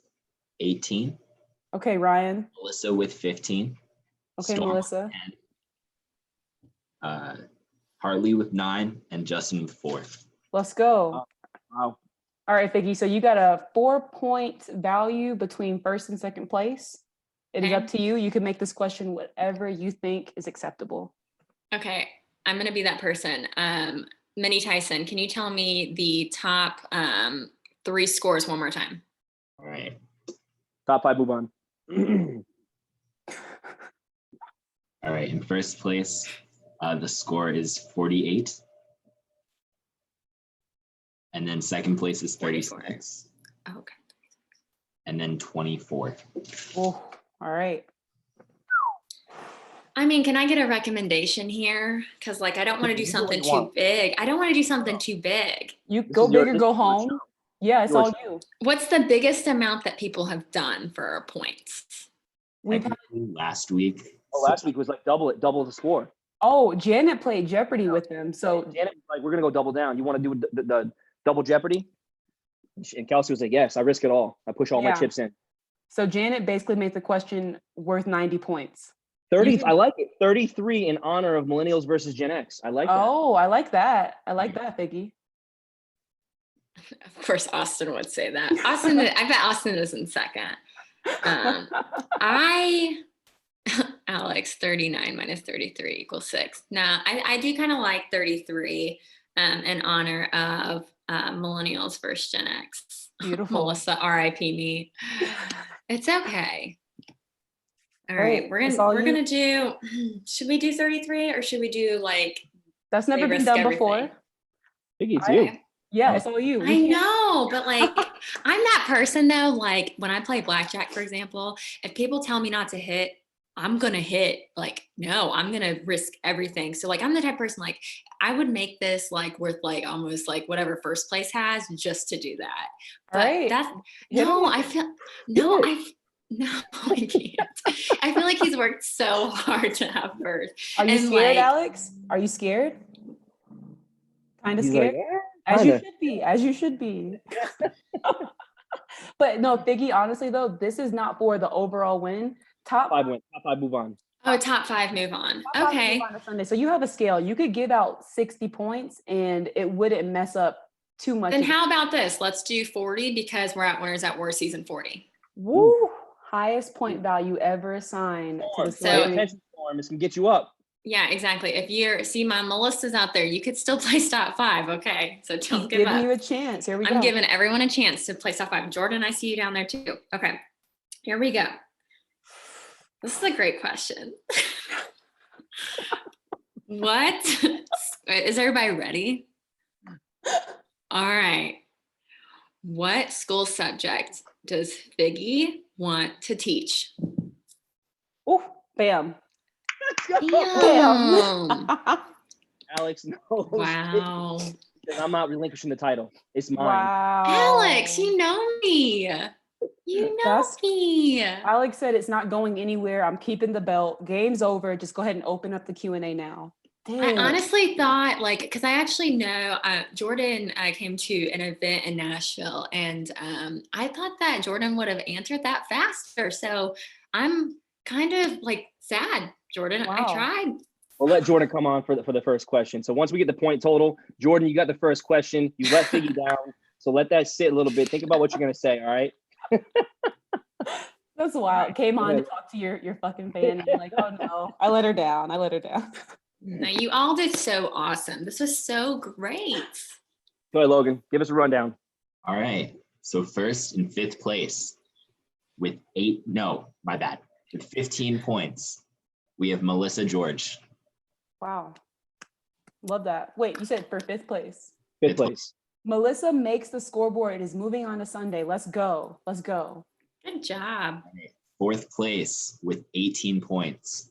18, Okay, Ryan. Melissa with 15, Okay, Storm Melissa. with 10, Harley with 9, and Justin with 4. Let's go. Wow. All right, Figgy. So you got a 4-point value between first and second place. It is Okay. up to you. You can make this question whatever you think is acceptable. Okay, I'm gonna be that person. Mini Tyson, can you tell me the top 3 scores one more time? All right. Top 5, move on. All right. In first place, the score is 48. And then second place is 36. Oh, okay. And then 24. Oh, all right. I mean, can I get a recommendation here? Because like I don't want to do You do what something you too want. big. I don't want to do something too big. You This go is your- big or this go is your home. show. Yeah, it's Your all show. you. What's the biggest amount that people have done for points? We've had, Technically, last week. Oh, last week was like double the score. Janet played Jeopardy with them. So Janet was like, we're gonna go double down. You want to do the double Jeopardy? And Kelsey was like, yes, I risk it all. I push all my Yeah. chips in. so Janet basically made the question worth 90 points. 30. can- I like it. 33 in honor of millennials versus Gen X. I like that. Oh, I like that. I like that, Figgy. Of course, Austin would say that. I bet Austin is in second. Alex, 39 minus 33 equals 6. Now, I do kind of like 33 in honor of millennials versus Gen X. Beautiful. Melissa, RIP me. It's okay. All Great. right, we're It's gonna all we're you. gonna do. Should we do 33 or should we do like That's never they been risk done everything? before. Figgy, it's you. Okay. Yeah, it's all you. I know, but like I'm that person though. Like when I play blackjack, for example, if people tell me not to hit, I'm gonna hit. Like, no, I'm gonna risk everything. So like I'm the type of person like I would make this like worth like almost like whatever first place has just to do that. But All right. that's Hit no, it. I feel Do no, it. I can't. I feel like he's worked so hard to have first. Are you and, scared, like- Alex? Are you scared? Kind of He's scared? like, As you kinda. should be. As you should be. But no, Figgy, honestly though, this is not for the overall win. Top 5 win. Top 5 move on. Oh, top 5 move on. top five Okay. move on to Sunday. So you have a scale. You could give out 60 points and it wouldn't mess up too much. Then how about this? Let's do 40 because we're at Winners at War season 40. Woo! Highest point value ever assigned to the So- Pay celebrity. attention, Storm. It's gonna get you up. Yeah, exactly. If you're see my Melissa's out there, you could still place top 5. Okay. So He's don't give giving up. you a chance. Here we go. I'm giving everyone a chance to place top 5. Jordan, I see you down there too. Okay. Here we go. This is a great question. What? Is everybody ready? All right. What school subject does Figgy want to teach? Ooh, bam. Damn. Alex knows. Wow. I'm not relinquishing the title. It's mine. Wow. Alex, you know me. You know That's- me. Alex said it's not going anywhere. I'm keeping the belt. Game's over. Just go ahead and open up the Q&A now. I Dang. honestly thought because I actually know Jordan came to an event in Nashville and I thought that Jordan would have answered that faster. So I'm kind of like sad, Jordan. Wow. I tried. We'll let Jordan come on for the first question. So once we get the point total, Jordan, you got the first question. You let Figgy down. So let that sit a little bit. Think about what you're gonna say. All right. That's wild. Came on to Okay. talk to your fucking fan and you're like, oh no, I let her down. Now, you all did so awesome. This was so great. Go ahead, Logan. Give us a rundown. All right. So first in 5th place with 15 points, we have Melissa George. Wow. Love that. Wait, you said for 5th place. Fifth place. Melissa makes the scoreboard and is moving on to Sunday. Let's go. Let's go. Good job. 4th place with 18 points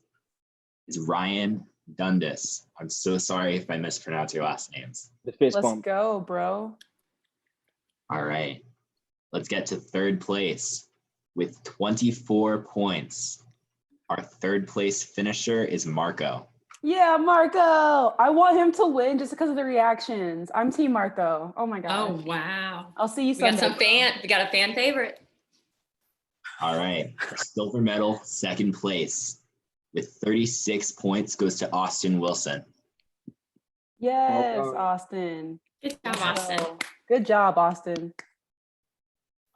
is Ryan Dundas. I'm so sorry if I mispronounce your last names. The fist Let's bump. go, bro. All right. Let's get to third place with 24 points. Our third place finisher is Marco. Yeah, Marco. I want him to win just because of the reactions. I'm Team Marco. Oh my Oh, god. wow. I'll see you We got Sunday. we got a fan favorite. All right. Our silver medal, second place with 36 points goes to Austin Wilson. Yes, Well done. Austin. Good job, Let's Austin. go. Good job, Austin.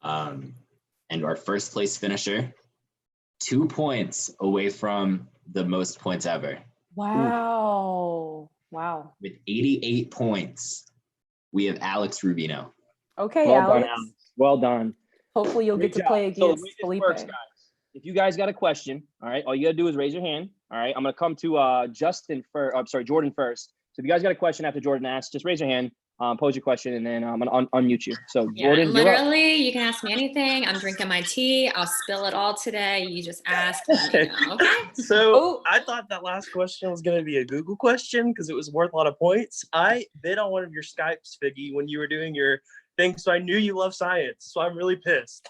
And our first place finisher, 2 points away from the most points ever. Wow. Wow. With 88 points, we have Alex Rubino. Okay, Well done, Alex. Alex. Well done. Hopefully you'll Great get to job. play So the against way this Felipe. works, guys, if you guys got a question, all right, all you gotta do is raise your hand. All right, I'm gonna come to Jordan first. So if you guys got a question after Jordan asks, just raise your hand, pose your question, and then I'm gonna unmute you. So Yeah, Jordan, and you're up. literally, you can ask me anything. I'm drinking my tea. I'll spill it all today. You just ask. Let me know, okay? So Oh. I thought that last question was going to be a Google question because it was worth a lot of points. I bid on one of your Skypes, Figgy, when you were doing your thing, so I knew you love science. So I'm really pissed.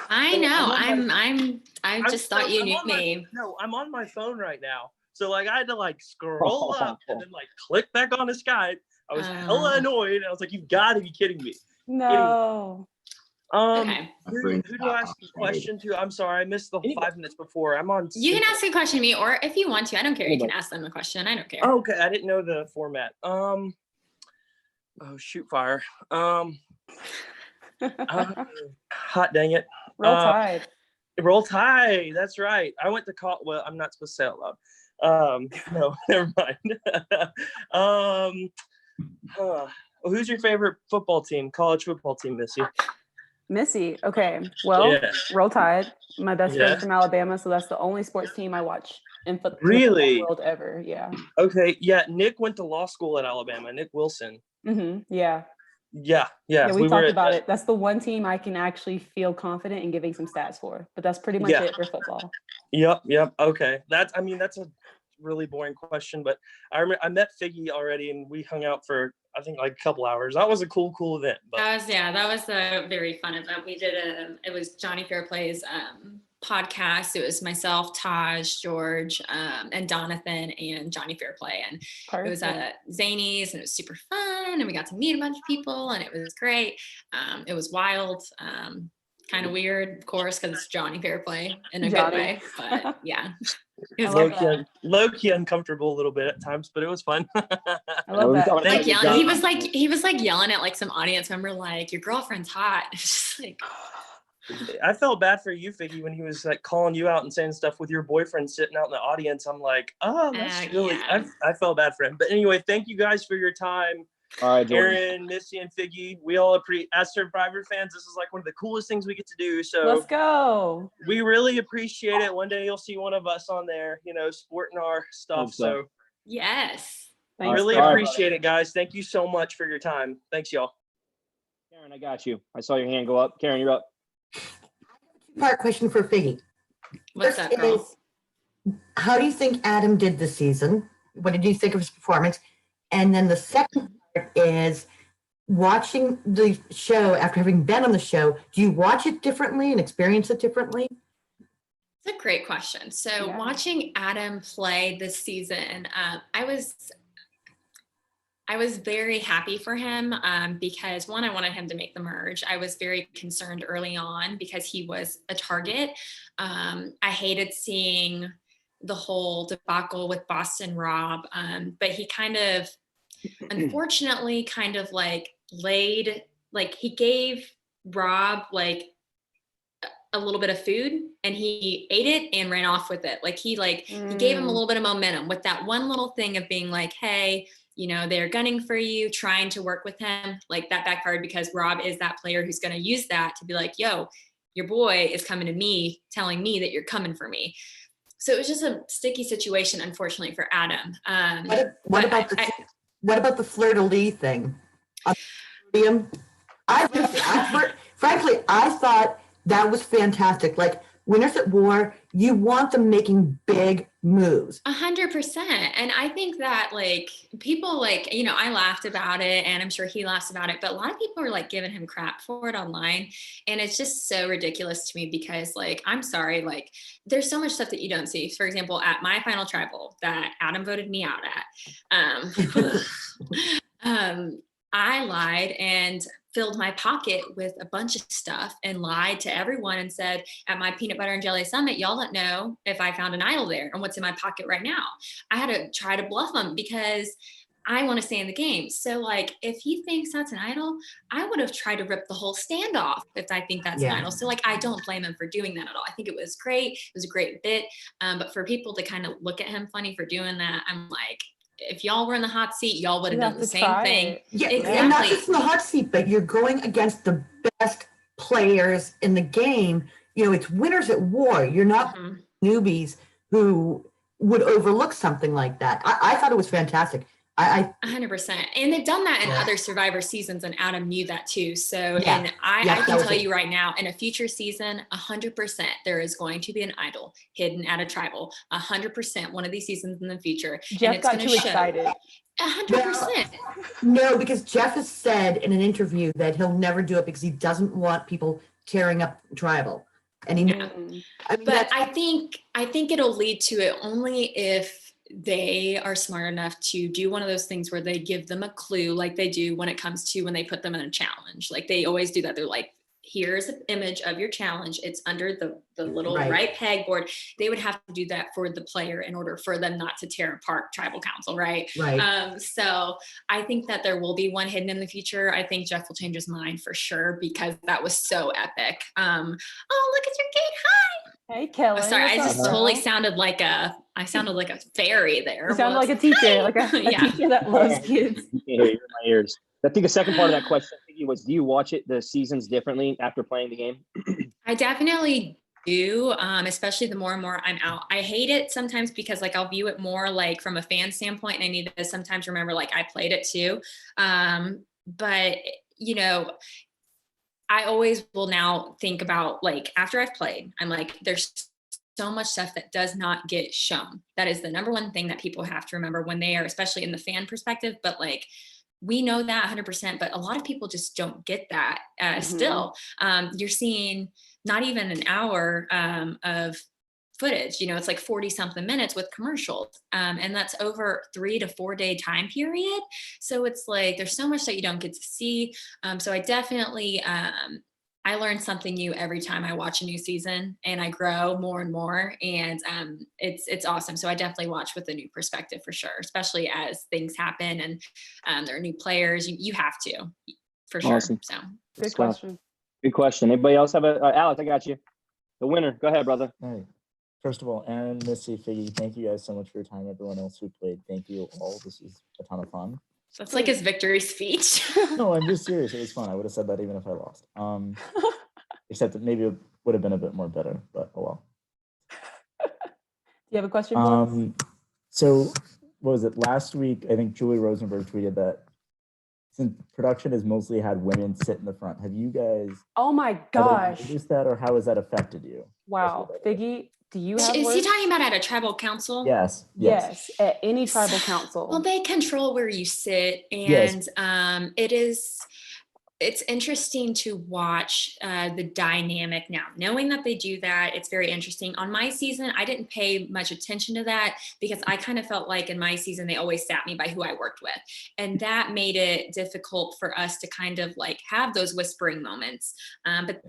I So know. I'm on I just thought you knew me. No, I'm on my phone right now. So like I had to like scroll up and then like click back on the Skype. I was hella annoyed. And I was like, you've got to be kidding me. No. Okay. Who do I ask the question to? I'm sorry, I missed the 5 minutes before. I'm on. You can ask a question to me, or if you want to, I don't care. You can ask them a question. I don't care. Oh, okay, I didn't know the format. Oh, shoot fire. Hot dang it. Roll Tide. Roll Tide. That's right. I went to college. Well, I'm not supposed to say it out loud. No, never mind. Who's your favorite football team? College football team, Missy? Missy. Okay. Well, Yeah. Roll Tide. My best Yeah. friend's from Alabama, so that's the only sports team I watch in the Really? football world ever. Yeah. Okay. Yeah. Nick went to law school at Alabama. Nick Wilson. Yeah. Yeah. We talked about it. That's the one team I can actually feel confident in giving some stats for, but that's pretty much it for football. Yep. Okay. That's a really boring question, but I remember I met Figgy already and we hung out for I think like a couple hours. That was a cool event. But That was a very fun event. We did it was Johnny Fairplay's podcast. It was myself, Taj, George, and Donathan and Johnny Fairplay. And It was at Zany's and it was super fun. And we got to meet a bunch of people and it was great. It was wild. Kind of weird, of course, because it's Johnny Fairplay in a good way. But yeah. It was low-key uncomfortable a little bit at times, but it was fun. I love that. Like he was like yelling at like some audience member, like, your girlfriend's hot. It's just like I felt bad for you, Figgy, when he was like calling you out and saying stuff with your boyfriend sitting out in the audience. I'm like, oh, that's really I felt bad for him. But anyway, thank you guys for your time. All right, Jordan. Aaron, Missy, and Figgy, we all as Survivor fans, this is like one of the coolest things we get to do. So let's go. We really appreciate it. One day you'll see one of us on there, sporting our stuff. So yes. Really appreciate it, guys. Thank you so much for your time. Thanks, y'all. Karen, I got you. I saw your hand go up. Karen, you're up. Part question for Figgy. What's up, girl? How do you think Adam did this season? What did you think of his performance? And then the second part is watching the show after having been on the show. Do you watch it differently and experience it differently? It's a great question. So watching Adam play this season, I was very happy for him because one, I wanted him to make the merge. I was very concerned early on because he was a target. I hated seeing the whole debacle with Boston Rob, but he kind of, unfortunately, kind of like he gave Rob like a little bit of food and he ate it and ran off with it. He gave him a little bit of momentum with that one little thing of being like, hey, they're gunning for you, trying to work with him. Like that backfired because Rob is that player who's going to use that to be like, yo, your boy is coming to me, telling me that you're coming for me. So it was just a sticky situation, unfortunately, for Adam. What about the fleur-de-lis thing? Frankly, I thought that was fantastic. Like winners at war, you want them making big moves. 100%. And I think that like people like, you know, I laughed about it and I'm sure he laughs about it, but a lot of people are like giving him crap for it online. And it's just so ridiculous to me because like, I'm sorry, like there's so much stuff that you don't see. For example, at my final tribal that Adam voted me out at, I lied and filled my pocket with a bunch of stuff and lied to everyone and said at my peanut butter and jelly summit, y'all don't know if I found an idol there and what's in my pocket right now. I had to try to bluff them because I want to stay in the game. So like, if he thinks that's an idol, I would have tried to rip the whole stand off if I think that's an idol. So like, I don't blame him for doing that at all. I think it was great. It was a great bit. But for people to kind of look at him funny for doing that, I'm like, if y'all were in the hot seat, y'all would have done the same thing. Yeah, exactly. And not just in the hot seat, but you're going against the best players in the game. You know, it's winners at war. You're not newbies who would overlook something like that. I thought it was fantastic. 100%. And they've done that in other Survivor seasons, and Adam knew that too. So, and I can tell you right now, in a future season, 100%, there is going to be an idol hidden at a tribal. 100%, one of these seasons in the future. Jeff got too excited. 100%. No, because Jeff has said in an interview that he'll never do it because he doesn't want people tearing up tribal. And he, I mean, but I think it'll lead to it only if they are smart enough to do one of those things where they give them a clue like they do when it comes to when they put them in a challenge. Like they always do that. They're like, here's an image of your challenge. It's under the little right pegboard. They would have to do that for the player in order for them not to tear apart tribal council, right? So I think that there will be one hidden in the future. I think Jeff will change his mind for sure because that was so epic. Oh, look at your gate. Hi. Hey, Kelly. Oh, sorry, I just totally sounded like a fairy there. You sounded like a teacher, like a teacher that loves kids. You're in my ears. I think the second part of that question was, do you watch the seasons differently after playing the game? I definitely do, especially the more and more I'm out. I hate it sometimes because like I'll view it more like from a fan standpoint, and I need to sometimes remember like I played it too. But you know, I always will now think about like after I've played, I'm like, there's so much stuff that does not get shown. That is the number one thing that people have to remember when they are, especially in the fan perspective, but like, we know that 100%, but a lot of people just don't get that still. You're seeing not even an hour of footage, you know, it's like 40 something minutes with commercials. And that's over 3 to 4 day time period. So it's like, there's so much that you don't get to see. So I definitely, I learn something new every time I watch a new season, and I grow more and more, and it's awesome. So I definitely watch with a new perspective for sure, especially as things happen and there are new players. You have to, for sure. Awesome. So good question. Good question. Anybody else have Alex? I got you. The winner. Go ahead, brother. All right. First of all, Aaron, Missy, Figgy, thank you guys so much for your time. Everyone else who played, thank you all. This was a ton of fun. That's like his victory speech. No, I'm just serious. It was fun. I would have said that even if I lost. Except that maybe it would have been a bit more better, but oh well. Do you have a question for us? So what was it? Last week, I think Julie Rosenberg tweeted that since production has mostly had women sit in the front, have you guys noticed that, or how has that affected you? Wow. Figgy, do you have Is he talking about at a tribal council? Yes. At any tribal council. Well, they control where you sit, and it's interesting to watch the dynamic now. Knowing that they do that, it's very interesting. On my season, I didn't pay much attention to that because I kind of felt like in my season, they always sat me by who I worked with. And that made it difficult for us to kind of like have those whispering moments. But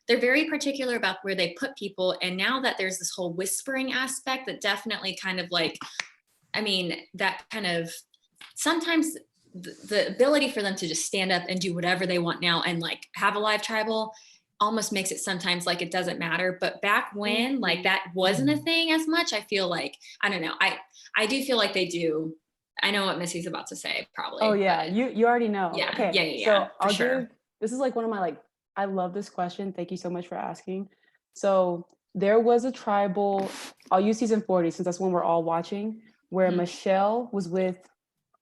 they're very particular about where they put people. And now that there's this whole whispering aspect, that definitely kind of like, I mean, that kind of sometimes the ability for them to just stand up and do whatever they want now and like have a live tribal almost makes it sometimes like it doesn't matter. But back when like that wasn't a thing as much, I feel like, I don't know. I do feel like they do. I know what Missy's about to say probably. Oh yeah. You already know. Yeah. Okay. Yeah. So I'll give, this is like one of my, like, I love this question. Thank you so much for asking. So there was a tribal, I'll use season 40 since that's when we're all watching, where Michelle was with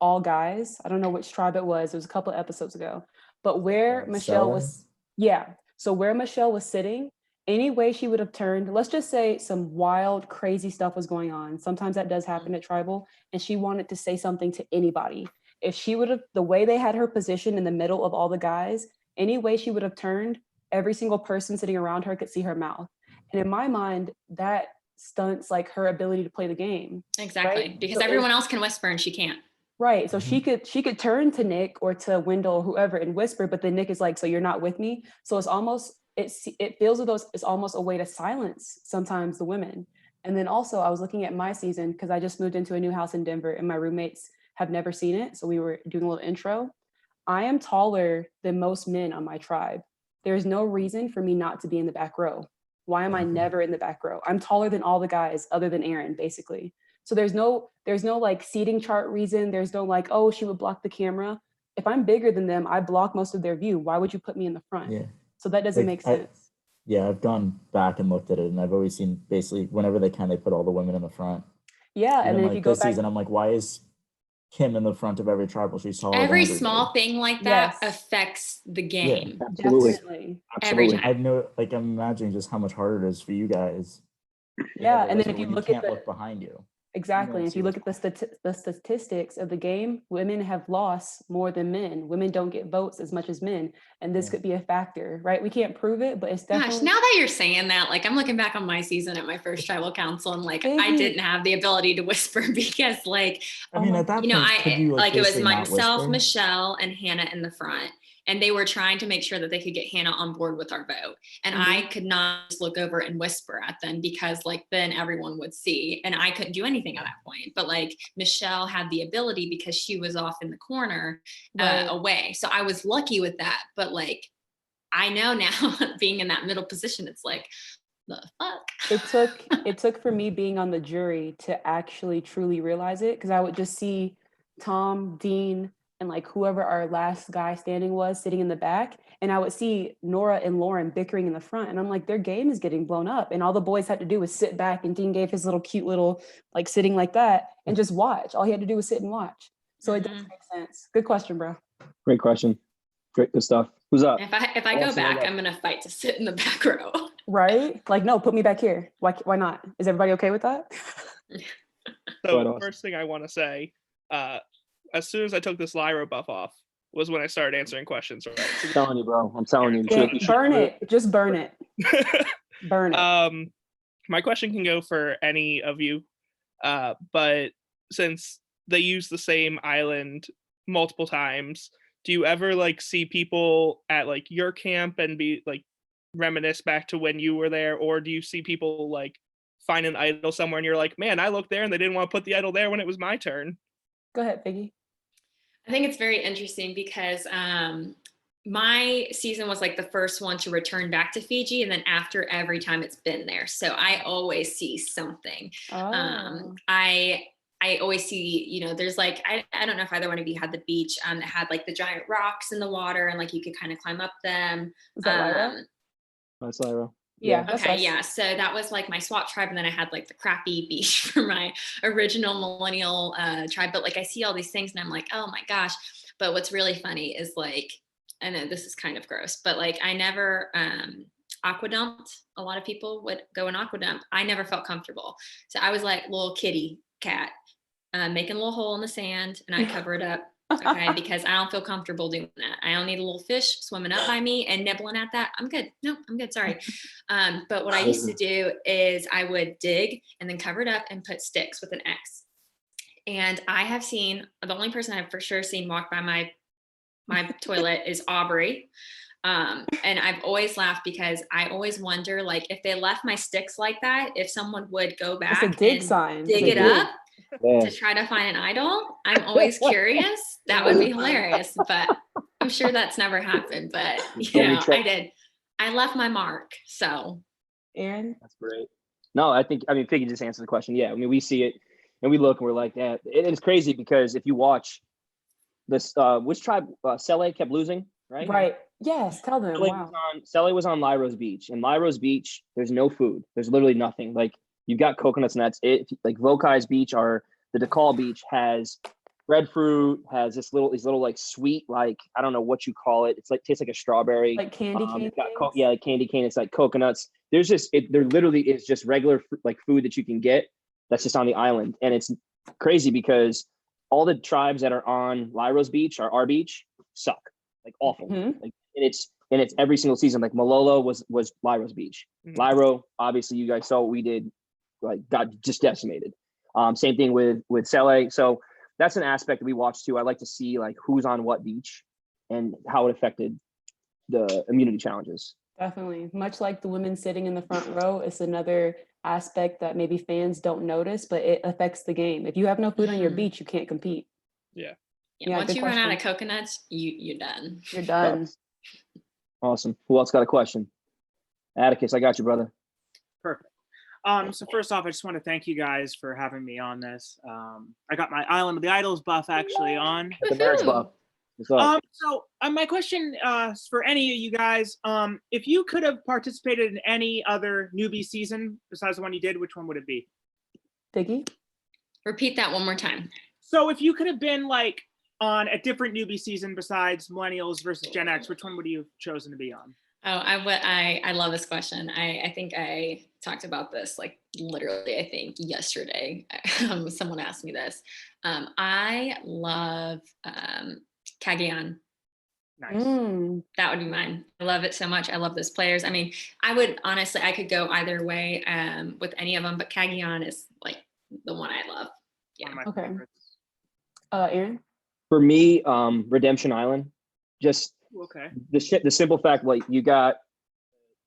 all guys. I don't know which tribe it was. It was a couple of episodes ago, but where Michelle was, so where Michelle was sitting, any way she would have turned, let's just say some wild, crazy stuff was going on. Sometimes that does happen at tribal, and she wanted to say something to anybody. If she would have, the way they had her positioned in the middle of all the guys, any way she would have turned, every single person sitting around her could see her mouth. And in my mind, that stunts like her ability to play the game. Exactly. Right? Because So everyone else can whisper and she can't. Right. So she could turn to Nick or to Wendell or whoever and whisper, but then Nick is like, so you're not with me. So it's almost, it feels as though it's almost a way to silence sometimes the women. And then also I was looking at my season because I just moved into a new house in Denver and my roommates have never seen it. So we were doing a little intro. I am taller than most men on my tribe. There's no reason for me not to be in the back row. Why am I never in the back row? I'm taller than all the guys other than Aaron, basically. So there's no like seating chart reason. There's no like, oh, she would block the camera. If I'm bigger than them, I block most of their view. Why would you put me in the front? Yeah. So that doesn't make sense. I've gone back and looked at it, and I've always seen basically whenever they can, they put all the women in the front. Yeah, and then if you go this back, season, I'm like, why is Kim in the front of every tribal? She's taller. Every small thing like that affects the game. Yeah, absolutely. Definitely. Every time. I've no like I'm imagining just how much harder it is for you guys. Yeah, and then if you look at look behind you. Exactly. If you look at the statistics of the game, women have lost more than men. Women don't get votes as much as men. And this could be a factor, right? We can't prove it, but it's definitely. Gosh, now that you're saying that, like I'm looking back on my season at my first tribal council and like I didn't have the ability to whisper because like, I mean, at that point, could you, like it was basically not myself, whisper? Michelle, and Hannah in the front. And they were trying to make sure that they could get Hannah on board with our vote. And I could not just look over and whisper at them because like then everyone would see and I couldn't do anything at that point. But like Michelle had the ability because she was off in the corner away. So I was lucky with that. But like, I know now being in that middle position, it's like, the fuck? It took for me being on the jury to actually truly realize it. Cause I would just see Tom, Dean, and like whoever our last guy standing was sitting in the back. And I would see Nora and Lauren bickering in the front. And I'm like, their game is getting blown up. And all the boys had to do was sit back and Dean gave his little cute little like sitting like that and just watch. All he had to do was sit and watch. So it does make sense. Good question, bro. Great question. Great, good stuff. Who's up? If I go back, I'm gonna fight to sit in the back row. Right? Like, no, put me back here. Why not? Is everybody okay with that? So the first thing I want to say, as soon as I took this Lyra buff off was when I started answering questions. Right? I'm telling you, bro. I'm telling you. Burn it. Just burn it. Burn it. My question can go for any of you, but since they use the same island multiple times, do you ever like see people at like your camp and be like reminisce back to when you were there, or do you see people like find an idol somewhere and you're like, man, I looked there and they didn't want to put the idol there when it was my turn? Go ahead, Figgy. I think it's very interesting because my season was like the first one to return back to Fiji, and then after every time it's been there. So I always see something. I always see, you know, there's like, I don't know if either one of you had the beach that had like the giant rocks in the water and like you could kind of climb up them. Is that Lyra? That's Lyra. Yeah. Okay. Yeah. So that was like my SWAT tribe. And then I had like the crappy beach for my original millennial tribe. But like, I see all these things and I'm like, oh my gosh. But what's really funny is like, I know this is kind of gross, but like I never aqua dumped. A lot of people would go and aqua dump. I never felt comfortable. So I was like little kitty cat making a little hole in the sand and I cover it up. Okay, because I don't feel comfortable doing that. I don't need a little fish swimming up by me and nibbling at that. I'm good. No, I'm good. Sorry. But what I used to do is I would dig and then cover it up and put sticks with an X. And I have seen, the only person I've for sure seen walk by my toilet is Aubrey. And I've always laughed because I always wonder, like, if they left my sticks like that, if someone would go back and dig it up to try to find an idol. I'm always curious. That would be hilarious, but I'm sure that's never happened. But you know, I did. I left my mark. So, Aaron, that's great. No, I mean, Figgy just answered the question. Yeah, I mean, we see it and we look and we're like, yeah, it's crazy because if you watch this, which tribe, Sele kept losing, right? Right. Yes. Tell them. Sele was on Lyro's beach, and Lyro's beach, there's no food. There's literally nothing. Like, you've got coconuts and that's it. Like Vokai's beach or the DeKalb beach has breadfruit, has these little like sweet, like, I don't know what you call it. It's like, tastes like a strawberry. Like candy cane. like candy cane. It's like coconuts. there literally is just regular like food that you can get that's just on the island. And it's crazy because all the tribes that are on Lyro's beach, our beach, suck, like awful. Like, and it's every single season. Like Malolo was Lyro's beach. Lyro, obviously you guys saw what we did, like got just decimated. Same thing with Sele. So that's an aspect that we watch too. I like to see like who's on what beach and how it affected the immunity challenges. Definitely. Much like the women sitting in the front row, it's another aspect that maybe fans don't notice, but it affects the game. If you have no food on your beach, you can't compete. Yeah. Once you run out of coconuts, you're done. You're done. Awesome. Who else got a question? Atticus, I got you, brother. Perfect. So first off, I just want to thank you guys for having me on this. I got my Island of the Idols buff actually on. The marriage buff. So my question is for any of you guys, if you could have participated in any other newbie season besides the one you did, which one would it be? Figgy? Repeat that one more time. So if you could have been like on a different newbie season besides Millennials versus Gen X, which one would you have chosen to be on? Oh, I love this question. I think I talked about this like literally, I think yesterday. Someone asked me this. I love Cagayan. Nice. That would be mine. I love it so much. I love those players. I mean, I could go either way with any of them, but Cagayan is like the one I love. Yeah. Okay. Aaron? For me, Redemption Island. Just okay. The simple fact, like you got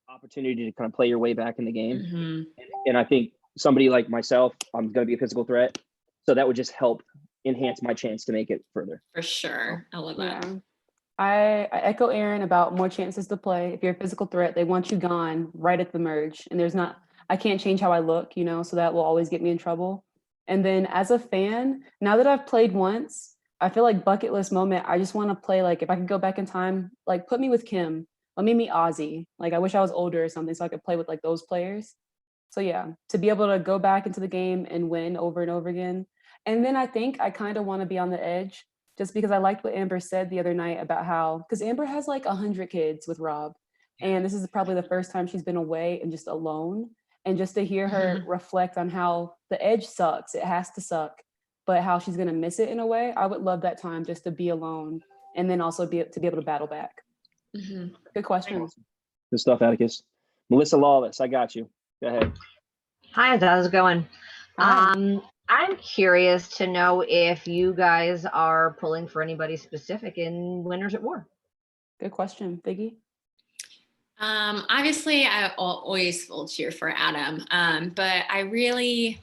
opportunity to kind of play your way back in the game, and I think somebody like myself, I'm going to be a physical threat, so that would just help enhance my chance to make it further. For sure, I love that. Yeah. I echo Aaron about more chances to play. If you're a physical threat, they want you gone right at the merge, and I can't change how I look, so that will always get me in trouble. And then as a fan, now that I've played once, I feel like bucket list moment. I just want to play, like, if I could go back in time, like put me with Kim, let me meet Ozzy. Like, I wish I was older or something so I could play with like those players. So yeah, to be able to go back into the game and win over and over again. And then I think I kind of want to be on the edge just because I liked what Amber said the other night about how, because Amber has like 100 kids with Rob. And this is probably the first time she's been away and just alone. And just to hear her reflect on how the edge sucks, it has to suck, but how she's going to miss it in a way. I would love that time just to be alone and then also to be able to battle back. Good question. Good stuff, Atticus. Melissa Lawless, I got you. Go ahead. Hi, how's it going? Hi. I'm curious to know if you guys are pulling for anybody specific in Winners at War. Good question. Figgy? Obviously, I always will cheer for Adam, but I really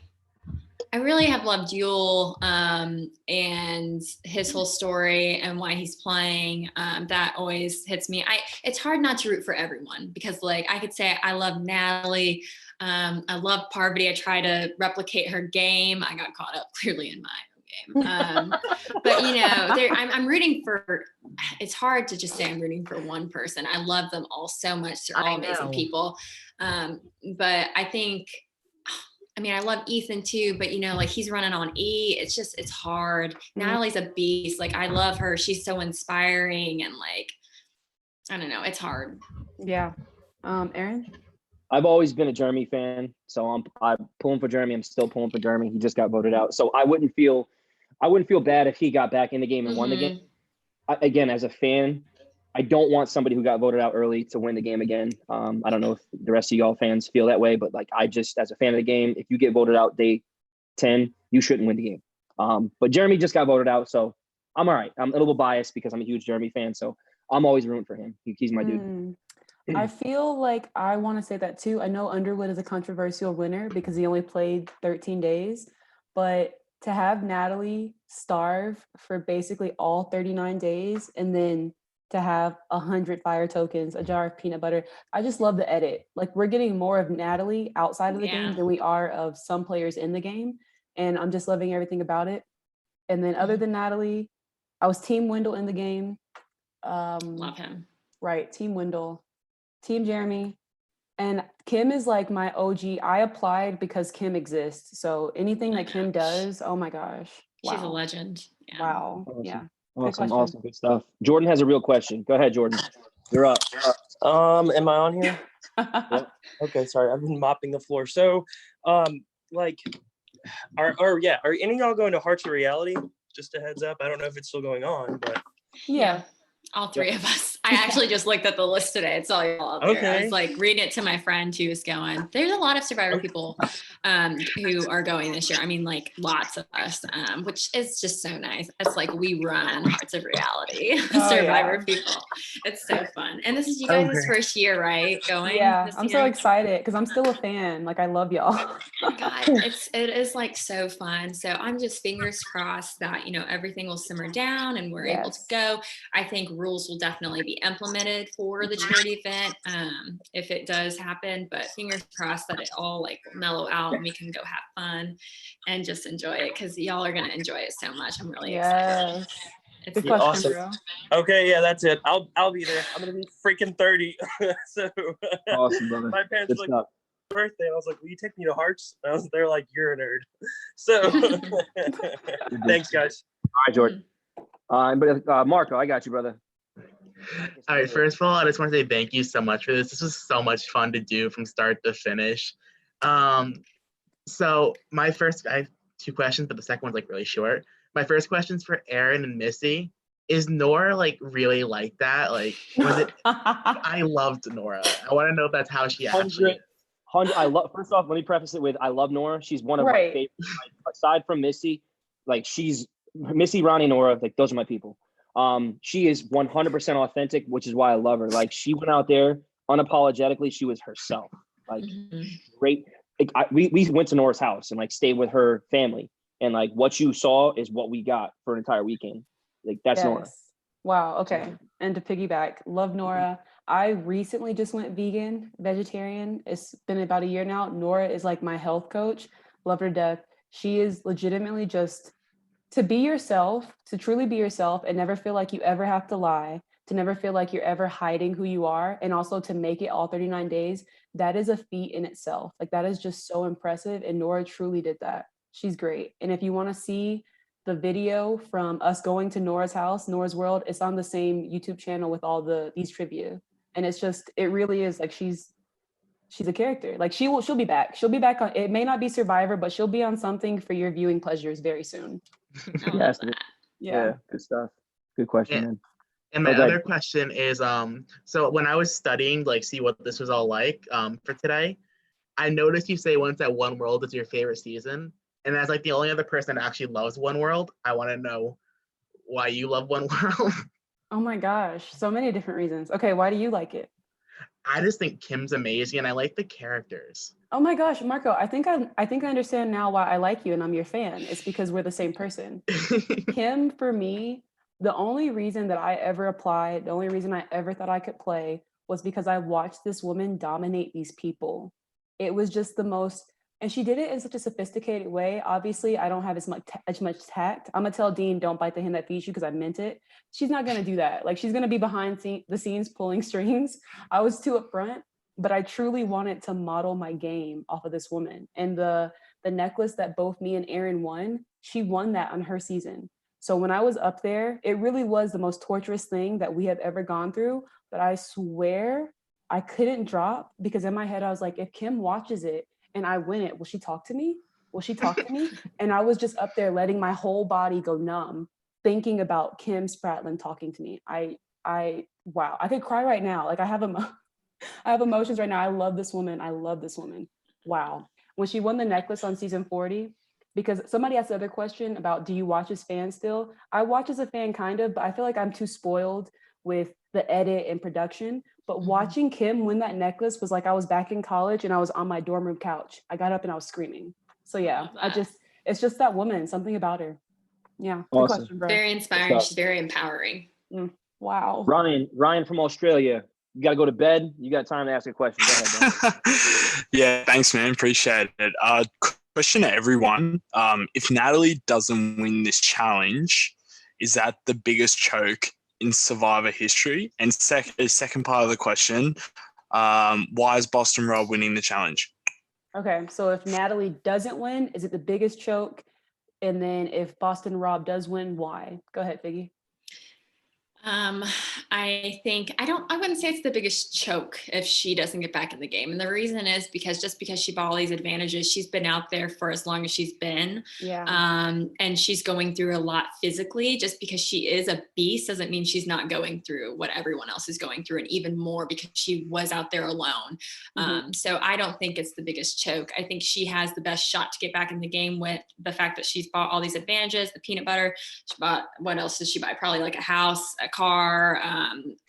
have loved Yule and his whole story and why he's playing. That always hits me. It's hard not to root for everyone because, like, I could say I love Natalie. I love Parvati. I try to replicate her game. I got caught up clearly in my own game. But I'm rooting for. It's hard to just say I'm rooting for one person. I love them all so much. They're all amazing people. But I think. I love Ethan too, but like he's running on E. It's hard. Natalie's a beast. Like, I love her. She's so inspiring and like, I don't know. It's hard. Yeah. Aaron? I've always been a Jeremy fan, so I'm pulling for Jeremy. I'm still pulling for Jeremy. He just got voted out, so I wouldn't feel bad if he got back in the game and won the game. Again, as a fan, I don't want somebody who got voted out early to win the game again. I don't know if the rest of y'all fans feel that way, but like, I just, as a fan of the game, if you get voted out day 10, you shouldn't win the game. But Jeremy just got voted out, so I'm all right. I'm a little biased because I'm a huge Jeremy fan, so I'm always rooting for him. He's my dude. I feel like I want to say that too. I know Underwood is a controversial winner because he only played 13 days, but to have Natalie starve for basically all 39 days and then to have 100 fire tokens, a jar of peanut butter. I just love the edit. Like, we're getting more of Natalie outside of the game than we are of some players in the game. And I'm just loving everything about it. And then other than Natalie, I was Team Wendell in the game. Love him. Right, Team Wendell. Team Jeremy. And Kim is like my OG. I applied because Kim exists. So anything that Kim does, oh my gosh. Wow. She's a legend. Yeah. Wow. Awesome. Yeah. Awesome. Good stuff. Jordan has a real question. Go ahead, Jordan. You're up. Am I on here? Yep. Okay, sorry, I've been mopping the floor. So, like, are any of y'all going to Hearts of Reality? Just a heads up. I don't know if it's still going on, but Yeah. All three of us. I actually just looked at the list today. It's all y'all out there. I was like reading it to my friend who was going. There's a lot of Survivor people who are going this year. I mean, like lots of us, which is just so nice. It's like we run Hearts of Reality, Survivor people. It's so fun. And this is you guys' first year, right? Going. Yeah, I'm so excited because I'm still a fan. Like I love y'all. Oh my God, it is like so fun. So I'm just fingers crossed that everything will simmer down and we're able to go. I think rules will definitely be implemented for the charity event if it does happen, but fingers crossed that it all like will mellow out and we can go have fun and just enjoy it because y'all are going to enjoy it so much. I'm really excited. It's question, awesome. bro. Okay, yeah, that's it. I'll be there. I'm gonna be freaking 30. So awesome, brother. My parents were like, birthday. I was like, will you take me to Hearts? They're like, you're a nerd. So thanks, guys. All right, Jordan. But Marco, I got you, brother. All right, first of all, I just want to say thank you so much for this. This was so much fun to do from start to finish. So I have 2 questions, but the second one's like really short. My first question is for Aaron and Missy. Is Nora like really like that? Like, was it? I loved Nora. I want to know if that's how she actually is. First off, let me preface it with I love Nora. She's one of my favorites. Like, aside from Missy, like she's Missy, Ronnie, Nora. Like those are my people. She is 100% authentic, which is why I love her. Like she went out there unapologetically. She was herself. Like great. Like, we went to Nora's house and like stayed with her family. And like what you saw is what we got for an entire weekend. Like that's Nora. Wow. Okay. And to piggyback, love Nora. I recently just went vegetarian. It's been about a year now. Nora is like my health coach. Love her to death. She is legitimately just to be yourself, to truly be yourself and never feel like you ever have to lie, to never feel like you're ever hiding who you are. And also to make it all 39 days. That is a feat in itself. Like that is just so impressive. And Nora truly did that. She's great. And if you want to see the video from us going to Nora's house, Nora's World, it's on the same YouTube channel with all these trivia. And it's just, it really is like she's a character. Like she'll be back. She'll be back on, it may not be Survivor, but she'll be on something for your viewing pleasures very soon. Yes. Yeah. Good stuff. Good question, man. And my other question is, so when I was studying, like, see what this was all like for today, I noticed you say once that One World is your favorite season. And as like the only other person that actually loves One World, I want to know why you love One World. Oh my gosh, so many different reasons. Okay, why do you like it? I just think Kim's amazing and I like the characters. Oh my gosh, Marco, I think I understand now why I like you and I'm your fan. It's because we're the same person. Kim, for me, the only reason that I ever applied, the only reason I ever thought I could play was because I watched this woman dominate these people. It was just the most, and she did it in such a sophisticated way. Obviously, I don't have as much tact. I'm gonna tell Dean, don't bite the hand that feeds you because I meant it. She's not gonna do that. Like she's gonna be behind the scenes pulling strings. I was too upfront, but I truly wanted to model my game off of this woman. And the necklace that both me and Erin won, she won that on her season. So when I was up there, it really was the most torturous thing that we have ever gone through. But I swear I couldn't drop because in my head, I was like, if Kim watches it and I win it, will she talk to me? Will she talk to me? And I was just up there letting my whole body go numb, thinking about Kim Spratling talking to me. Wow, I could cry right now. Like I have emotions right now. I love this woman. Wow. When she won the necklace on season 40, because somebody asked the other question about, do you watch as fan still? I watch as a fan kind of, but I feel like I'm too spoiled with the edit and production. But watching Kim win that necklace was like I was back in college and I was on my dorm room couch. I got up and I was screaming. So yeah, it's just that woman, something about her. Yeah, good awesome. question, bro. Very inspiring. She's very empowering. Wow. Ryan from Australia. You got to go to bed. You got time to ask a question. Go ahead, Yeah, thanks, man. Appreciate it. Question to everyone. If Natalie doesn't win this challenge, is that the biggest choke in Survivor history? And second part of the question, why is Boston Rob winning the challenge? Okay, so if Natalie doesn't win, is it the biggest choke? And then if Boston Rob does win, why? Go ahead, Figgy. I think I wouldn't say it's the biggest choke if she doesn't get back in the game. And the reason is because just because she bought all these advantages, she's been out there for as long as she's been. Yeah. And she's going through a lot physically. Just because she is a beast doesn't mean she's not going through what everyone else is going through, and even more because she was out there alone. So I don't think it's the biggest choke. I think she has the best shot to get back in the game with the fact that she's bought all these advantages, the peanut butter. She bought, what else did she buy? Probably like a house, a car.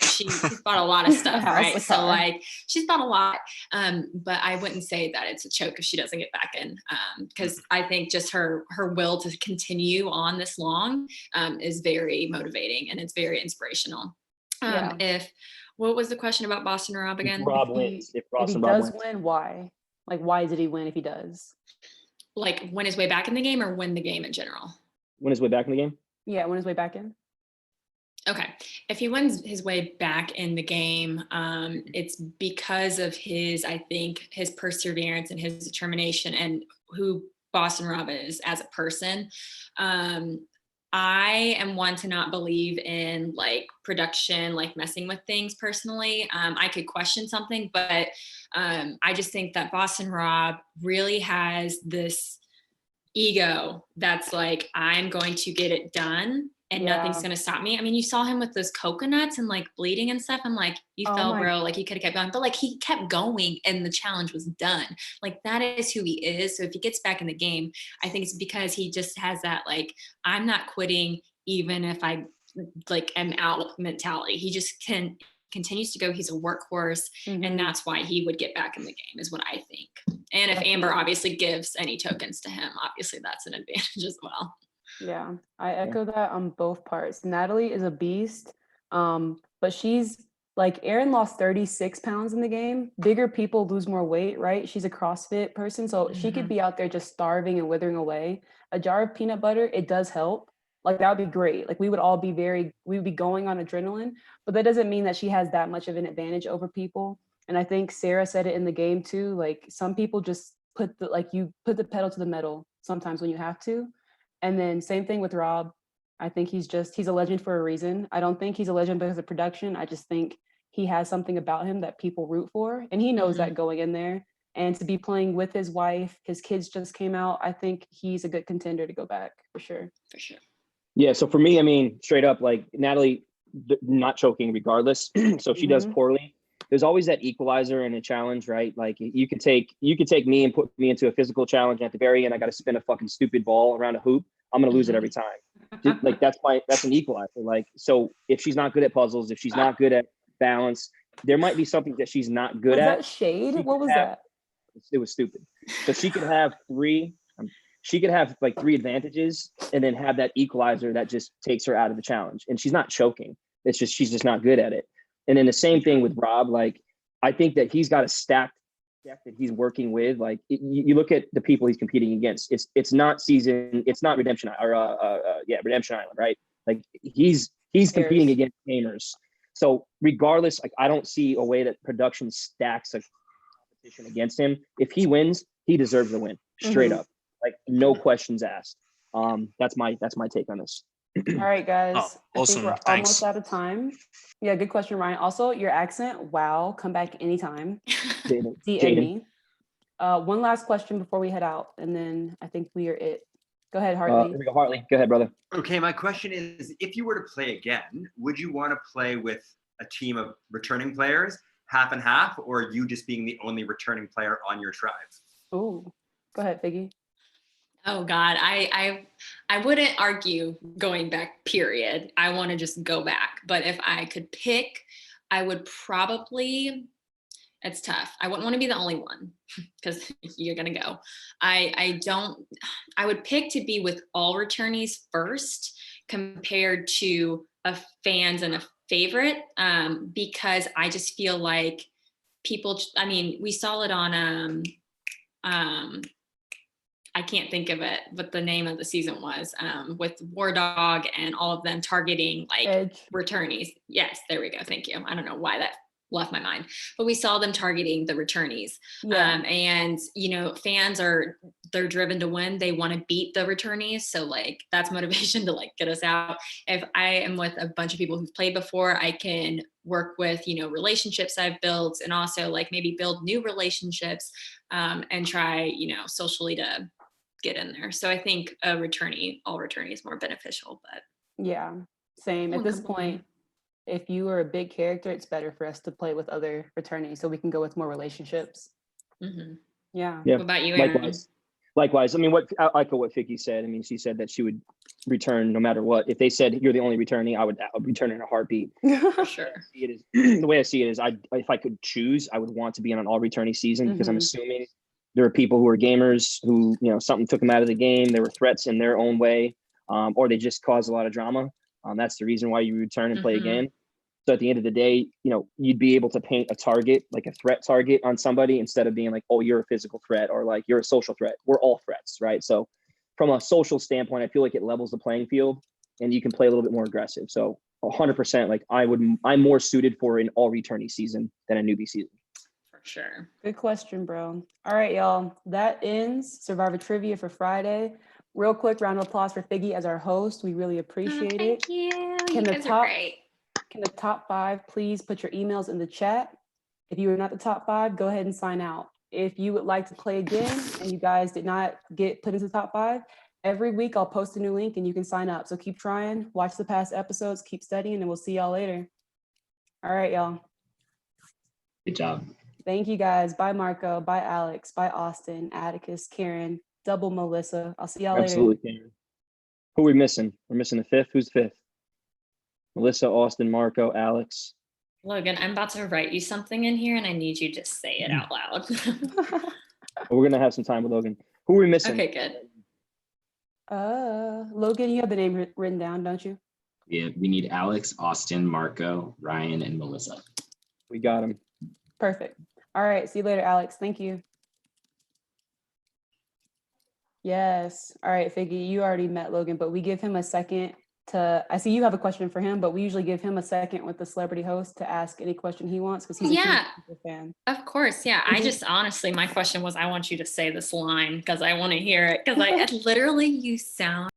She's bought a lot of stuff, right? So like she's bought a lot. But I wouldn't say that it's a choke if she doesn't get back in, because I think just her will to continue on this long is very motivating, and it's very inspirational. What was the question about Boston Rob again? If Rob wins. If he does win, why? Like, why did he win if he does? Like, win his way back in the game, or win the game in general? Win his way back in the game? Yeah, win his way back in. Okay. If he wins his way back in the game, it's because of I think his perseverance and his determination and who Boston Rob is as a person. I am one to not believe in like production, like messing with things personally. I could question something, but I just think that Boston Rob really has this ego that's like, I'm going to get it done and nothing's going to stop me. I mean, you saw him with those coconuts and like bleeding and stuff. I'm like, you fell, bro. Like, he could have kept going, but like he kept going and the challenge was done. Like, that is who he is. So if he gets back in the game, I think it's because he just has that, like, I'm not quitting even if I like am out mentality. He just continues to go. He's a workhorse, and that's why he would get back in the game, is what I think. And if Amber obviously gives any tokens to him, obviously that's an advantage as well. Yeah, I echo that on both parts. Natalie is a beast, but she's like, Erin lost 36 pounds in the game. Bigger people lose more weight, right? She's a CrossFit person, so she could be out there just starving and withering away. A jar of peanut butter, it does help. Like, that would be great. Like, we would all be we would be going on adrenaline, but that doesn't mean that she has that much of an advantage over people. And I think Sarah said it in the game too. Like, some people just you put the pedal to the metal sometimes when you have to. And then same thing with Rob. I think he's a legend for a reason. I don't think he's a legend because of production. I just think he has something about him that people root for. And he knows that going in there. And to be playing with his wife, his kids just came out. I think he's a good contender to go back for sure. For sure. Yeah. So for me, I mean, straight up, like, Natalie not choking regardless. So if she does poorly, there's always that equalizer in a challenge, right? Like, you could take me and put me into a physical challenge, and at the very end, I got to spin a fucking stupid ball around a hoop. I'm going to lose it every time. Like, that's an equalizer. Like, so if she's not good at puzzles, if she's not good at balance, there might be something that she's not good at. Was that shade? What was that? It was stupid. So she could have three advantages and then have that equalizer that just takes her out of the challenge. And she's not choking. It's just, she's just not good at it. And then the same thing with Rob. Like, I think that he's got a stacked deck that he's working with. Like, you look at the people he's competing against. It's not Redemption Island, right? Like, he's competing against gamers. So regardless, like, I don't see a way that production stacks a competition against him. If he wins, he deserves a win, straight up. Like, no questions asked. That's my take on this. All right, guys. Oh, awesome. I think we're almost out of time. Yeah, good question, Ryan. Also, your accent, wow, come back anytime. DM me. One last question before we head out, and then I think we are it. Go ahead, Hartley. Here we go, Hartley. Go ahead, brother. Okay, my question is, if you were to play again, would you want to play with a team of returning players, half and half, or you just being the only returning player on your tribe? Ooh, go ahead, Figgy. Oh God, I wouldn't argue going back, period. I want to just go back. But if I could pick, I would probably, it's tough. I wouldn't want to be the only one because you're going to go. I would pick to be with all returnees first compared to a fans and a favorite, because I just feel like people, I mean, we saw it on, I can't think of it, what the name of the season was, with War Dog and all of them targeting like returnees. Yes, there we go. Thank you. I don't know why that left my mind, but we saw them targeting the returnees. And, you know, fans are they're driven to win. They want to beat the returnees. So like that's motivation to like get us out. If I am with a bunch of people who've played before, I can work with, you know, relationships I've built, and also like maybe build new relationships, and try, you know, socially to get in there. So I think all returnee is more beneficial, but yeah, same. At this point, if you are a big character, it's better for us to play with other returnees so we can go with more relationships. Mm-hmm. Yeah. What about you, Aaron? Likewise. I mean, I echo what Figgy said. I mean, she said that she would return no matter what. If they said you're the only returnee, I would return in a heartbeat. For sure. The way I see it is, if I could choose, I would want to be on an all returnee season, because I'm assuming there are people who are gamers who, you know, something took them out of the game. There were threats in their own way, or they just caused a lot of drama. That's the reason why you return and play again. So at the end of the day, you know, you'd be able to paint a target, like a threat target on somebody, instead of being like, oh, you're a physical threat, or like you're a social threat. We're all threats, right? So from a social standpoint, I feel like it levels the playing field and you can play a little bit more aggressive. So 100%, like I'm more suited for an all returnee season than a newbie season. For sure. Good question, bro. All right, y'all. That ends Survivor Trivia for Friday. Real quick round of applause for Figgy as our host. We really appreciate it. Thank you. You guys are great. Can the top 5 please put your emails in the chat? If you are not the top 5, go ahead and sign out. If you would like to play again and you guys did not get put into the top 5, every week I'll post a new link and you can sign up. So keep trying, watch the past episodes, keep studying, and we'll see y'all later. All right, y'all. Good job. Thank you guys. Bye, Marco. Bye, Alex. Bye, Austin, Atticus, Karen, double Melissa. I'll see y'all later. Absolutely, Karen. Who are we missing? We're missing the 5th. Who's 5th? Melissa, Austin, Marco, Alex. Logan, I'm about to write you something in here and I need you to say it out loud. We're going to have some time with Logan. Who are we missing? Okay, good. Logan, you have the name written down, don't you? Yeah, we need Alex, Austin, Marco, Ryan, and Melissa. We got him. Perfect. All right. See you later, Alex. Thank you. Yes. All right, Figgy, you already met Logan, but we give him a second I see you have a question for him, but we usually give him a second with the celebrity host to ask any question he wants, because he's a huge fan. Of course. Yeah. I just honestly, my question was, I want you to say this line because I want to hear it, because literally you sound